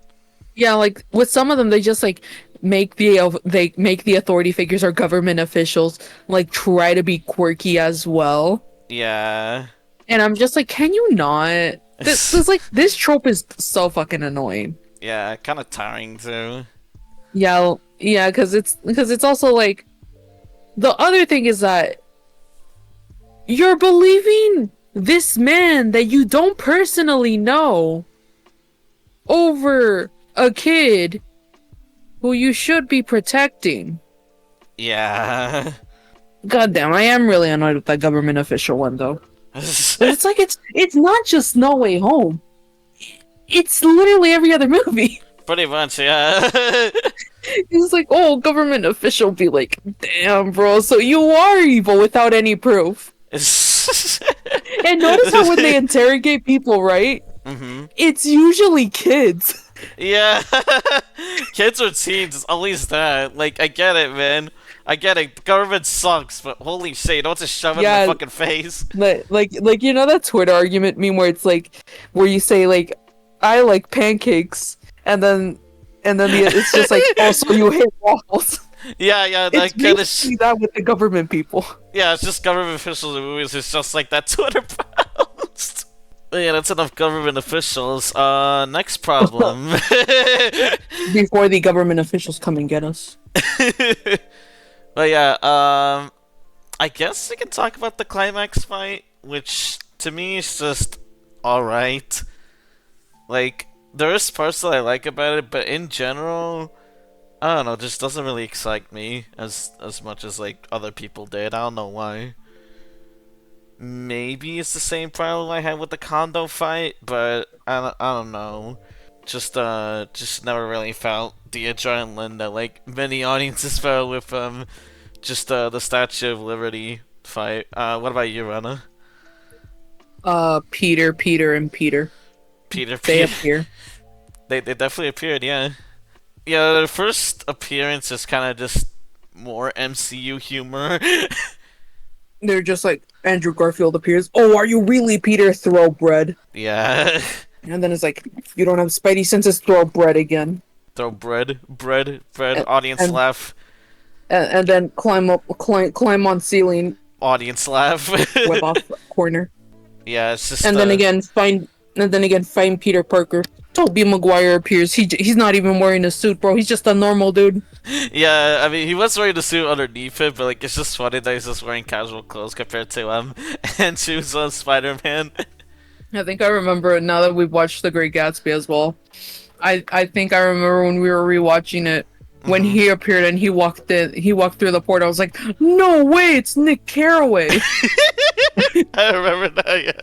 yeah, like with some of them they just like they make the authority figures or government officials like try to be quirky as well. Yeah. And I'm just like, can you not? This like this trope is so fucking annoying. Yeah, kind of tiring too. Yeah, yeah, because it's also like the other thing is that you're believing this man that you don't personally know over a kid who you should be protecting. Yeah. God damn, I am really annoyed with that government official one though. But it's like it's not just No Way Home. It's literally every other movie. Pretty much, yeah. It's like, oh, government official be like, damn, bro, so you are evil without any proof. And notice how when they interrogate people, right? Mm-hmm. It's usually kids. Yeah. Kids or teens, it's always that. Like, I get it, man. I get it. The government sucks, but holy shit, you don't have to shove it in my Yeah, fucking face. like you know that Twitter argument meme where it's like where you say like I like pancakes it's just like also you hate waffles. Yeah, It's that kind of basically that with the government people. yeah, it's just government officials in movies. It's just like that Twitter post. But yeah, that's enough government officials. Next problem. Before the government officials come and get us. But yeah, I guess we can talk about the climax fight, which to me is just alright. Like, there's parts that I like about it, but in general, I don't know, just doesn't really excite me as much as like other people did. I don't know why. Maybe it's the same problem I had with the condo fight, but I don't know. Just never really felt the adrenaline that like many audiences felt with just the Statue of Liberty fight. What about you, Rena? Peter, and Peter. Peter, They Peter. appear. They definitely appeared, yeah. Yeah, the first appearance is kind of just more MCU humor. They're just like Andrew Garfield appears. Oh, are you really Peter? Throw bread. Yeah. And then it's like, you don't have Spidey senses. Throw bread again. Throw bread, And audience and, laugh, and then climb on ceiling, audience laugh. web off corner. Yeah, it's just. And then again find Peter Parker. Tobey Maguire appears. He's not even wearing a suit, bro. He's just a normal dude. Yeah, I mean, he was wearing a suit underneath it, but like, it's just funny that he's just wearing casual clothes compared to and shoes on Spider-Man. I think I remember it now that we've watched The Great Gatsby as well. I think I remember when we were rewatching it when he appeared and he walked through the portal. I was like, no way, it's Nick Carraway. I remember that. Yeah.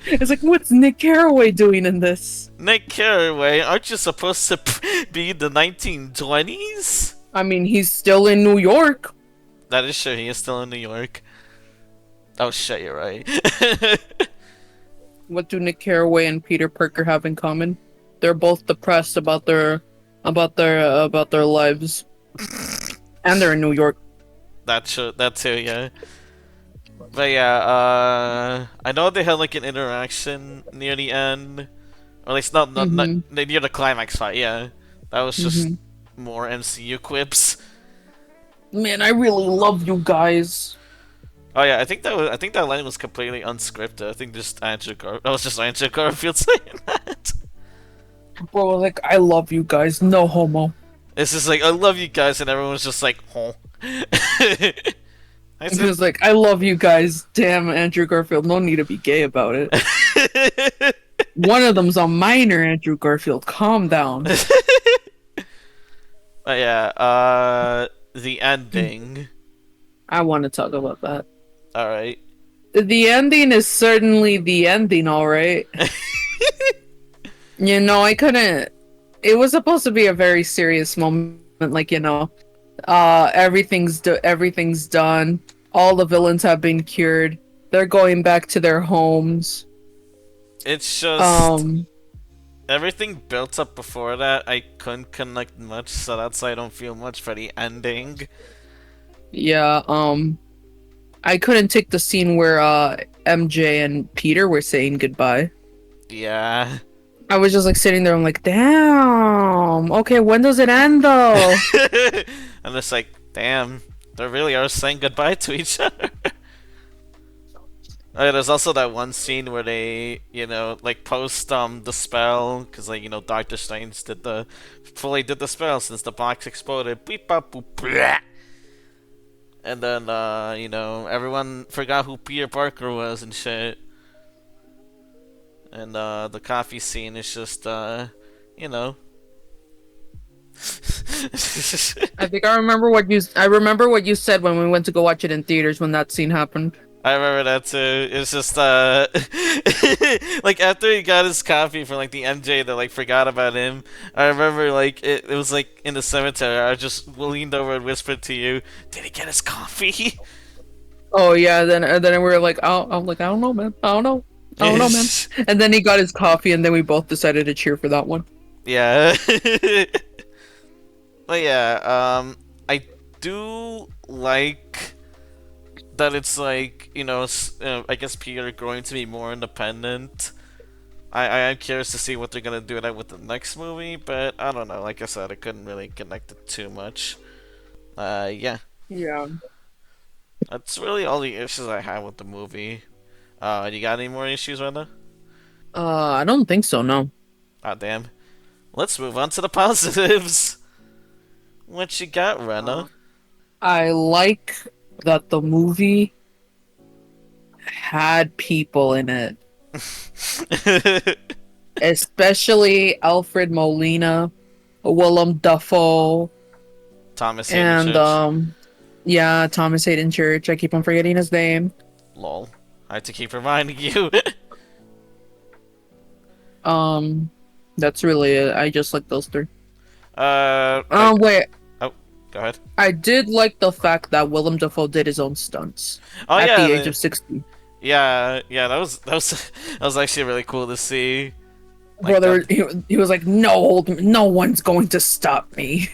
It's like, what's Nick Carraway doing in this? Nick Carraway, aren't you supposed to be the 1920s? I mean, he's still in New York. That is true. He is still in New York. Oh shit, you're right. What do Nick Carraway and Peter Parker have in common? They're both depressed about their lives, and they're in New York. That too, yeah. But yeah, I know they had like an interaction near the end, or at least not near the climax fight. Yeah, that was just more MCU quips. Man, I really love you guys. Oh yeah, I think that line was completely unscripted. I think that was just Andrew Garfield saying that. Bro, like, I love you guys, no homo. It's just like, I love you guys, and everyone's just like, huh. He was like, I love you guys. Damn, Andrew Garfield, no need to be gay about it. One of them's a minor, Andrew Garfield. Calm down. But yeah, the ending. I want to talk about that. Alright. The ending is certainly the ending, alright? You know, I couldn't... It was supposed to be a very serious moment, like, you know, everything's done. All the villains have been cured. They're going back to their homes. It's just... everything built up before that, I couldn't connect much, so that's why I don't feel much for the ending. Yeah, I couldn't take the scene where, MJ and Peter were saying goodbye. Yeah. I was just, like, sitting there, I'm like, damn! Okay, when does it end, though? I'm just like, damn, they really are saying goodbye to each other. Oh, yeah, there's also that one scene where they, you know, like post the spell, because like, you know, Doctor Strange fully did the spell since the box exploded. Beep bop boop blah. And then you know, everyone forgot who Peter Parker was and shit. And the coffee scene is just you know. I think I remember what you said when we went to go watch it in theaters when that scene happened. I remember that too. It's just like after he got his coffee from like the MJ that like forgot about him. I remember like it was like in the cemetery. I just leaned over and whispered to you, "Did he get his coffee?" Oh yeah, then we were like, oh, I'm like, I don't know, man. I don't know, man. And then he got his coffee, and then we both decided to cheer for that one. Yeah. But yeah, I do like that it's like, I guess Peter growing to be more independent. I am curious to see what they're gonna do that with the next movie, but I don't know. Like I said, I couldn't really connect it too much. Yeah, Yeah. that's really all the issues I have with the movie. You got any more issues, Rena? I don't think so. No. Ah, damn. Let's move on to the positives. What you got, Rena? I like that the movie had people in it, especially Alfred Molina, Willem Dafoe, Thomas Hayden and Church. yeah, Thomas Hayden Church. I keep on forgetting his name. Lol. I have to keep reminding you. Um, that's really it. I just like those three. I, Wait. oh, go ahead. I did like the fact that Willem Dafoe did his own stunts Oh at yeah, the age of 60. yeah. That was that was actually really cool to see. Like Brother, that. he was like, no one's going to stop me.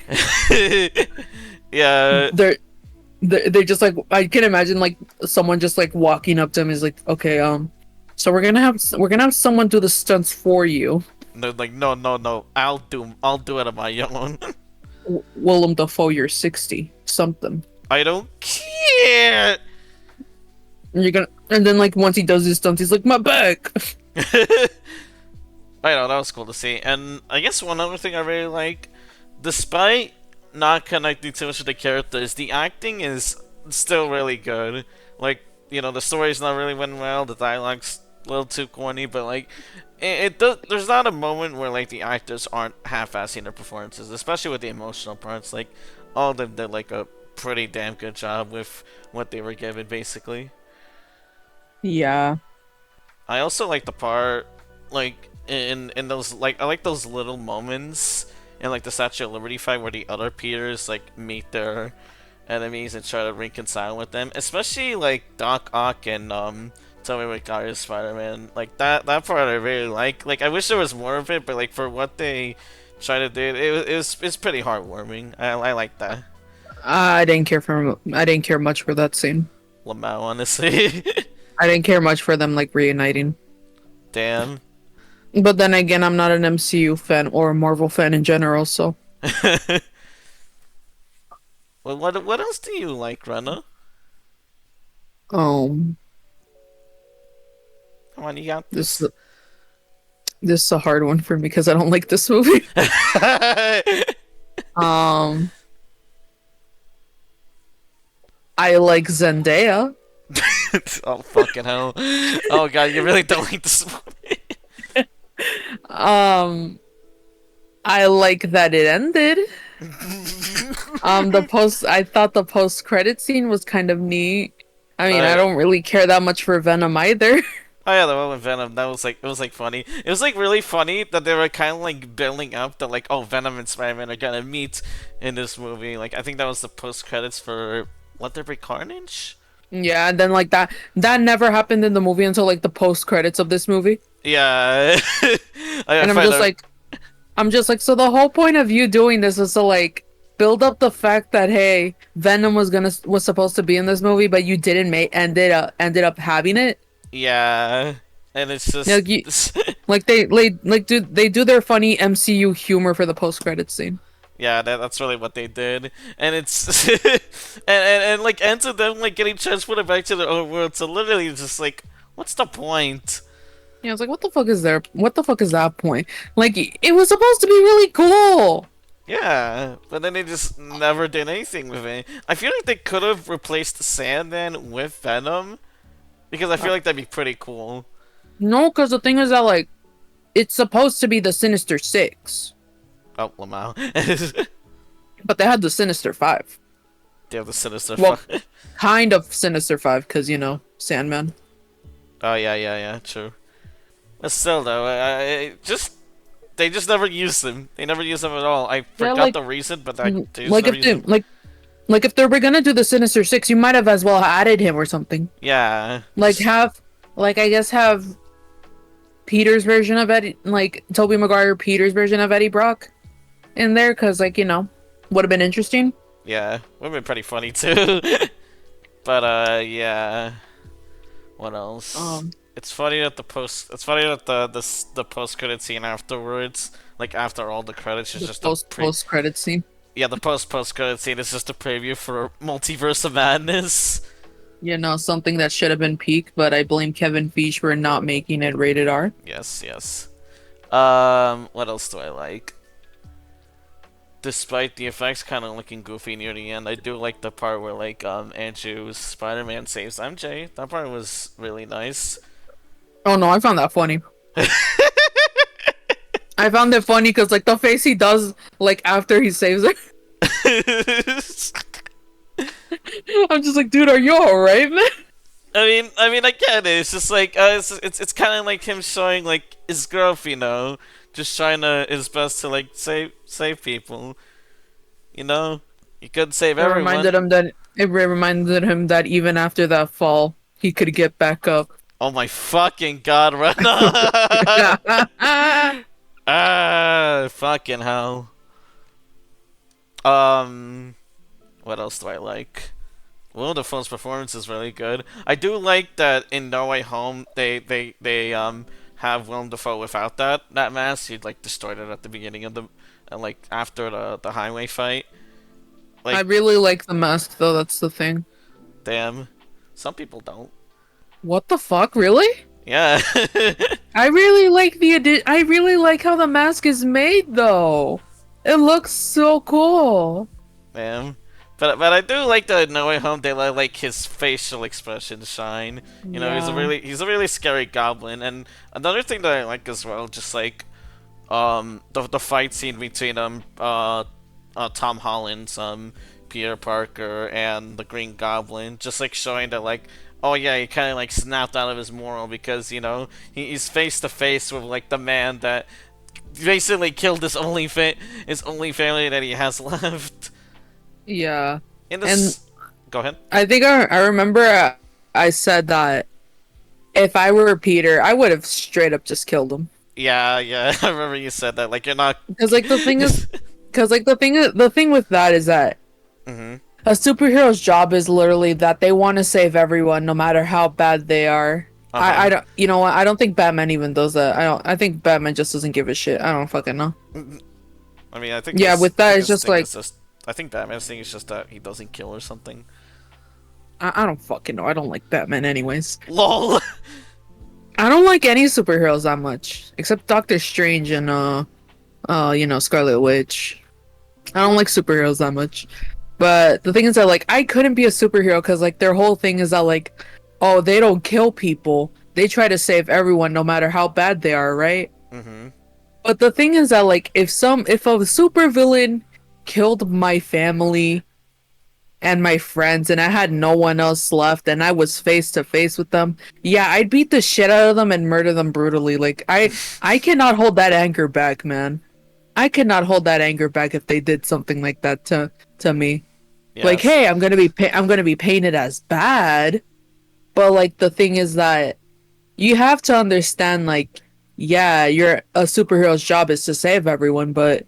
Yeah. They're they just like I can imagine like someone just like walking up to him is like, okay, so we're gonna have someone do the stunts for you. No, like no. I'll do it on my own. Willem Dafoe, you're 60 something. I don't care. And then like once he does his stunts, he's like, my back. I know that was cool to see, and I guess one other thing I really like, despite not connecting too much to the characters, the acting is still really good. Like, the story's not really went well, the dialogue's a little too corny, but like, it does. There's not a moment where like the actors aren't half-assing their performances, especially with the emotional parts. Like, all of them did like a pretty damn good job with what they were given, basically. Yeah. I also like the part, like in those I like those little moments in like the Statue of Liberty fight where the other Peters like meet their enemies and try to reconcile with them, especially like Doc Ock and Tobey Maguire's Spider-Man. Like that part I really like. Like I wish there was more of it, but like for what they try to do, it's pretty heartwarming. I like that. I didn't care much for that scene. Lamau, honestly. I didn't care much for them like reuniting. Damn. But then again, I'm not an MCU fan or a Marvel fan in general, so Well, what else do you like, Rena? um Come on, you got this this. this is a hard one for me because I don't like this movie. Um I like Zendaya. Oh fucking hell! Oh god, you really don't like this movie. Um I like that it ended. I thought the post credit scene was kind of neat. I mean, I Uh, don't really care that much for Venom either. oh yeah, the one with Venom. That was like it was like funny. It was like really funny that they were kind of like building up that like oh Venom and Spider-Man are gonna meet in this movie. Like I think that was the post credits for Let There Be Carnage. Yeah, and then like that never happened in the movie until like the post credits of this movie. Yeah, I And find that. I'm just like, so the whole point of you doing this is to like build up the fact that hey, Venom was supposed to be in this movie, but you didn't make ended up having it. Yeah, and it's Like just like they do their funny MCU humor for the post credits scene. yeah, that's really what they did, and it's and like ends with them like getting transported back to their own world. So literally, just like, what's the point? Yeah, I was like, what the fuck is there? What the fuck is that point? Like, it was supposed to be really cool. Yeah, but then they just never did anything with it. I feel like they could have replaced Sandman with Venom because I feel like that'd be pretty cool. No, because the thing is that like, it's supposed to be the Sinister Six, Oh, Lamau. but they had the Sinister Five. They have the Sinister. Well, kind of Sinister Five, because Sandman. Oh yeah, true. But still, though, they just never used them. They never used them at all. I Yeah, forgot like, the reason, but they just like never if used they them. Like if they were gonna do the Sinister Six, you might have as well added him or something. Yeah. Like have, like I guess have Peter's version of Eddie, like Tobey Maguire Peter's version of Eddie Brock in there, because like would have been interesting. Yeah. Would have been pretty funny too. But yeah. What else? Um, It's funny that the post. It's funny that the post credit scene afterwards, like after all the credits, is the just a pre. post credit scene. Yeah, the post credit scene is just a preview for Multiverse of Madness. Something that should have been peak, but I blame Kevin Feige for not making it rated R. Yes, yes. What else do I like? Despite the effects kind of looking goofy near the end, I do like the part where like Andrew's Spider-Man saves MJ. That part was really nice. Oh no, I found that funny. I found it funny because like the face he does like after he saves her. I'm just like, dude, are you alright, man? I get it. It's just like it's kind of like him showing like his growth, just trying to his best to like save people. He couldn't save It reminded everyone. him that it reminded him that even after that fall, he could get back up. Oh my fucking god, Rena! Ah, fucking hell. Um, what else do I like? Willem Dafoe's performance is really good. I do like that in No Way Home they have Willem Dafoe without that mask. He like destroyed it at the beginning of the and like after the highway fight. I Like, really like the mask though, that's the thing. damn, some people don't. What the fuck, really? Yeah. I really like I really like how the mask is made though. It looks so cool. Man. But I do like that in No Way Home they let like his facial expressions shine. Yeah. He's a really scary goblin. And another thing that I like as well, just like the fight scene between Tom Holland's Peter Parker and the Green Goblin, just like showing that like, oh yeah, he kind of like snapped out of his moral because he's face to face with like the man that basically killed his only family that he has left. Yeah. In And this, go ahead. I think I remember I said that if I were Peter, I would have straight up just killed him. Yeah, yeah, I remember you said that. Like you're not. Because like the thing is, because like the thing with that is that Mhm. a superhero's job is literally that they want to save everyone, no matter how bad they are. Uh huh. I don't, you know what? I don't think Batman even does that. I don't. I think Batman just doesn't give a shit. I don't fucking know. I mean, I think Yeah, his with I that, think it's his just thing like is just. I think Batman's thing is just that he doesn't kill or something. I don't fucking know. I don't like Batman anyways. LOL. I don't like any superheroes that much, except Doctor Strange and Scarlet Witch. I don't like superheroes that much. But the thing is that like I couldn't be a superhero because like their whole thing is that like, oh, they don't kill people. They try to save everyone no matter how bad they are, right? Mhm. But the thing is that like if a supervillain killed my family and my friends and I had no one else left and I was face to face with them, yeah, I'd beat the shit out of them and murder them brutally. Like I cannot hold that anger back, man. I cannot hold that anger back if they did something like that to me. Like, Yes. hey, I'm gonna be painted as bad, but like the thing is that you have to understand, like, yeah, you're a superhero's job is to save everyone, but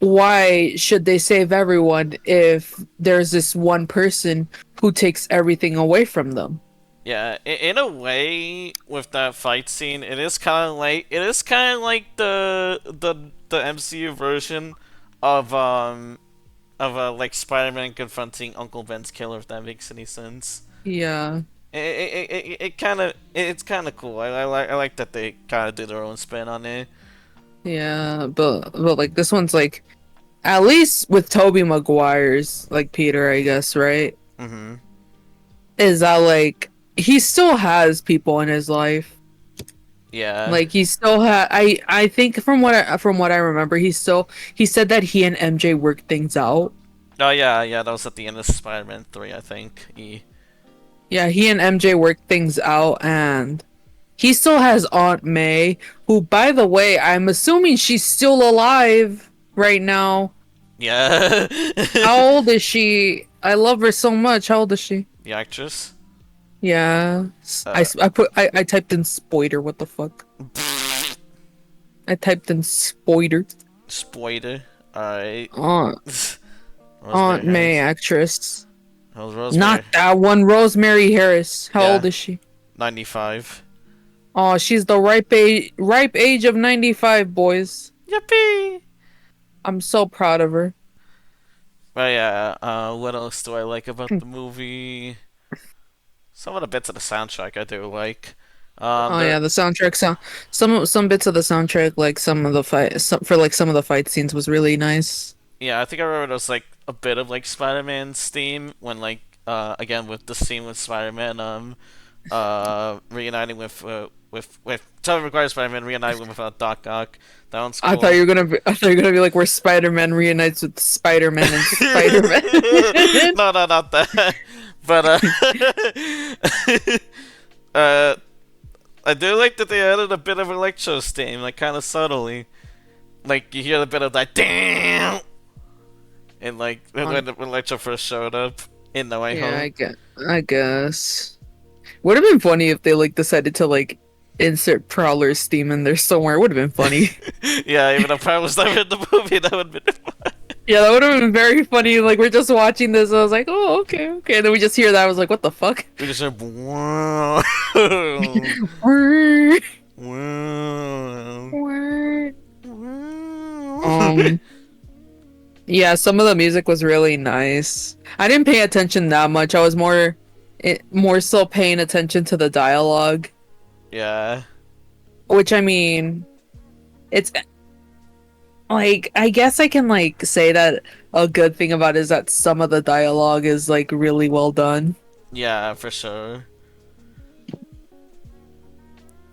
why should they save everyone if there's this one person who takes everything away from them? Yeah. In a way, with that fight scene, it is kind of like the MCU version of like Spider-Man confronting Uncle Ben's killer. If that makes any sense. Yeah, It's kind of cool. I like that they kind of did their own spin on it. yeah, but like this one's like at least with Toby Maguire's like Peter, I guess, right? Mhm. Is that like he still has people in his life. Yeah. Like he still had I think from what I remember he said that he and MJ worked things out. Oh yeah, yeah. That was at the end of Spider-Man 3, I think. Yeah, he and MJ worked things out and he still has Aunt May, who by the way, I'm assuming she's still alive right now. Yeah. How old is she? I love her so much. How old is she? The actress. Yeah. Uh, I typed in spoiler. What the fuck? I typed in spoiler. Spoiler. Alright. Aunt Rosemary Aunt May Harris. actress. How's Not Rosemary? that one. Rosemary Harris. How Yeah, old is she? 95. Oh, she's the ripe age of 95, boys. Yippee! I'm so proud of her. But yeah, what else do I like about the movie? Some of the bits of the soundtrack I do like. Oh There, yeah, the soundtrack sound some bits of the soundtrack, like some of the some of the fight scenes was really nice. yeah, I think I remember there was like a bit of like Spider-Man's theme when like again with the scene with Spider-Man reuniting with Tobey Maguire Spider-Man reuniting with Doc Ock. That one's cool. I thought you were gonna be like where Spider-Man reunites with Spider-Man and Spider-Man. No, no, not that. But uh, I do like that they added a bit of Electro's theme, like kind of subtly. Like you hear a bit of that damn, and like when Electro first showed up in No Way Yeah, Home. I guess. Would have been funny if they like decided to like insert Prowler's theme in there somewhere. Would have been funny. Yeah, even if I was never in the movie, that would have been fun. Yeah, that would have been very funny. Like we're just watching this, I was like, oh, okay, okay. And then we just hear that. I was like, what the fuck? We just heard wow, wow, wow. um, yeah, some of the music was really nice. I didn't pay attention that much. I was more so paying attention to the dialogue, Yeah, which I mean, it's like I guess I can like say that a good thing about it is that some of the dialogue is like really well done. yeah, for sure.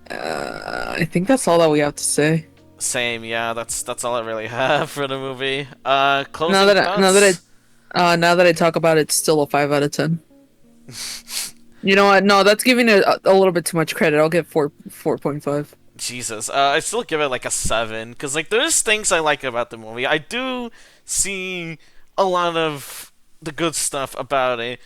I think that's all that we have to say. Same, yeah. That's all I really have for the movie. Now Closing that I, now that thoughts. now that I talk about it, it's still a 5 out of 10. You know what? No, that's giving it a little bit too much credit. I'll give 4.5. Jesus, I still give it like a 7 because like there's things I like about the movie. I do see a lot of the good stuff about it.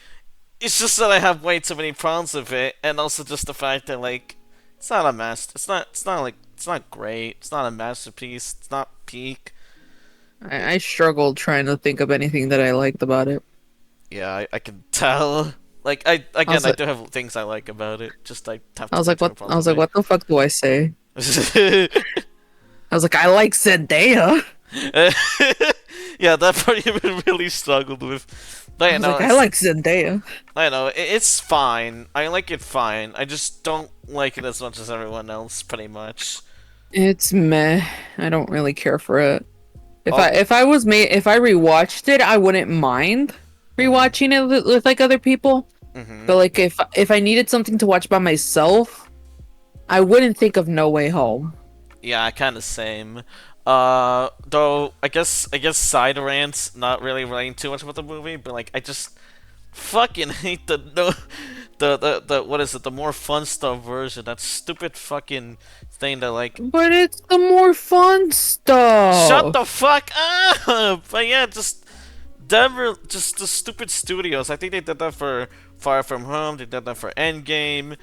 It's just that I have way too many problems with it, and also just the fact that like it's not a mess. It's not like it's not great. It's not a masterpiece. It's not peak. I struggled trying to think of anything that I liked about it. Yeah, I can tell. Like I again, was I like, do have things I like about it. Just I have I too was many like, what? I problems was like, with what the fuck do I say? it. I was like, I like Zendaya. Yeah, that part you really struggled with. But I yeah, was no, like, I like Zendaya. I know it's fine. I like it fine. I just don't like it as much as everyone else, pretty much. It's meh. I don't really care for it. Oh, If I rewatched it, I wouldn't mind mhm, rewatching it with like other people. mhm. But like if I needed something to watch by myself, I wouldn't think of No Way Home. Yeah, kind of same. Though I guess side rants, not really relating too much about the movie, but like I just fucking hate the no, the what is it? The more fun stuff version. That stupid fucking thing that like But it's the more fun shut the stuff. fuck up. But yeah, just Denver, just the stupid studios. I think they did that for Far From Home. They did that for Endgame.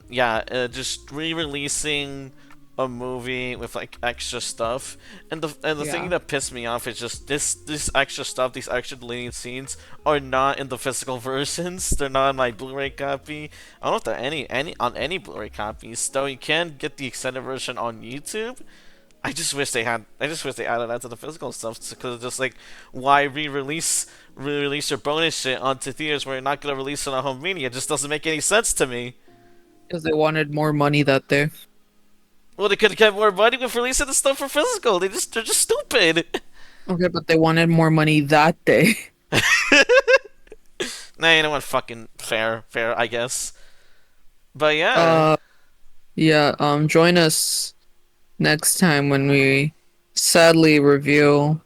Yeah, just re-releasing a movie with like extra stuff, and the thing Yeah. that pissed me off is just this extra stuff, these extra deleted scenes are not in the physical versions. They're not in my Blu-ray copy. I don't know if they're any on any Blu-ray copies. Though you can get the extended version on YouTube. I just wish they had. I just wish they added that to the physical stuff because it's just like, why re-release your bonus shit onto theaters where you're not gonna release it on home media? It just doesn't make any sense to me. Because they wanted more money that day. Well, they could get more money with releasing the stuff for physical. They're just stupid. Okay, but they wanted more money that day. Nah, you know what? Fucking fair, I guess. But yeah, Uh, yeah. Join us next time when we sadly review.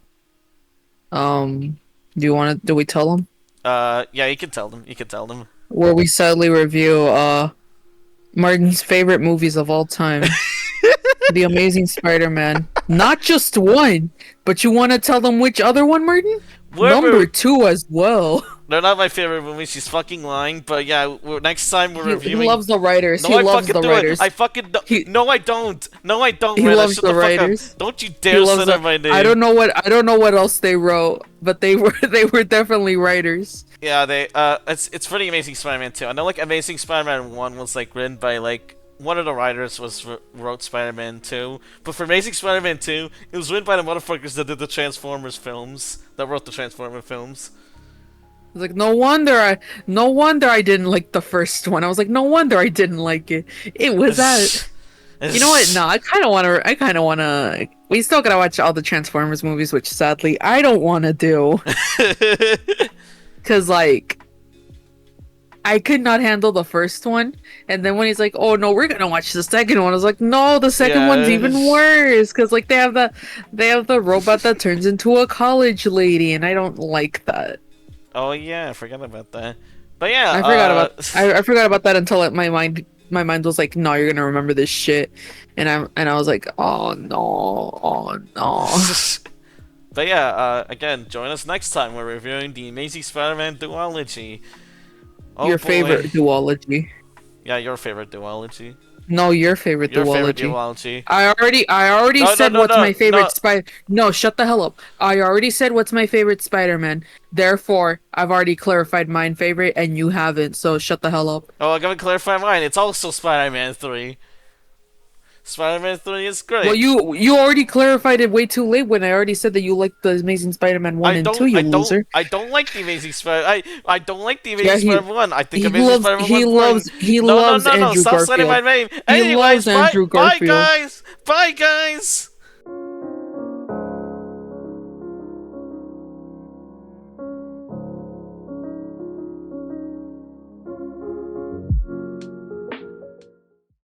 Do we tell them? yeah, you can tell them. You can tell them. Where we sadly review Martin's favorite movies of all time. The Amazing Spider-Man. Not just one, but you want to tell them which other one, Martin? Number we're two as well. they're not my favorite movies. She's fucking lying. But yeah, next time we're He reviewing. loves the writers. No, He I loves fucking the do it. writers. I fucking do. He No, I don't. No, I don't, he Rena. loves Shut the the fuck up. writers. Don't you He dare loves censor the. my name. I don't know what else they wrote, but they were they were definitely writers. Yeah, it's pretty Amazing Spider-Man 2. I know like Amazing Spider-Man 1 was like written by like one of the writers wrote Spider-Man 2, but for Amazing Spider-Man 2, it was written by the motherfuckers that did the Transformers films, that wrote the Transformers films. I was like, no wonder I didn't like the first one. I was like, no wonder I didn't like it. It was that. You know what? No, I kind of wanna. We still gotta watch all the Transformers movies, which sadly I don't want to do, cause like I could not handle the first one, and then when he's like, "Oh no, we're gonna watch the second one," I was like, "No, the second one's even worse," cause like they have the robot that turns into a college lady, and I don't like that. Oh yeah, I forgot about that. But yeah, I forgot about that until my mind was like, "No, you're gonna remember this shit," and I was like, "Oh no, oh no." But yeah, again, join us next time. We're reviewing the Amazing Spider-Man duology. Oh Your boy. favorite duology. Yeah, your favorite duology. No, your favorite Your duology. favorite duology. I already No, said no, what's no, my favorite no. spider. No, shut the hell up. I already said what's my favorite Spider-Man. Therefore, I've already clarified mine favorite, and you haven't. So shut the hell up. Oh, I'm gonna clarify mine. It's also Spider-Man 3. Spider-Man 3 is great. Well, you already clarified it way too late when I already said that you like the Amazing Spider-Man 1 and 2, you loser. I don't like the Amazing Spider. I don't like the Amazing Yeah, Spider-Man 1. I think Amazing Spider-Man 1 boring. He No, no, loves no, no! Andrew Stop saying Garfield. my name. He Anyways, loves Andrew bye, Garfield. guys. Bye, guys.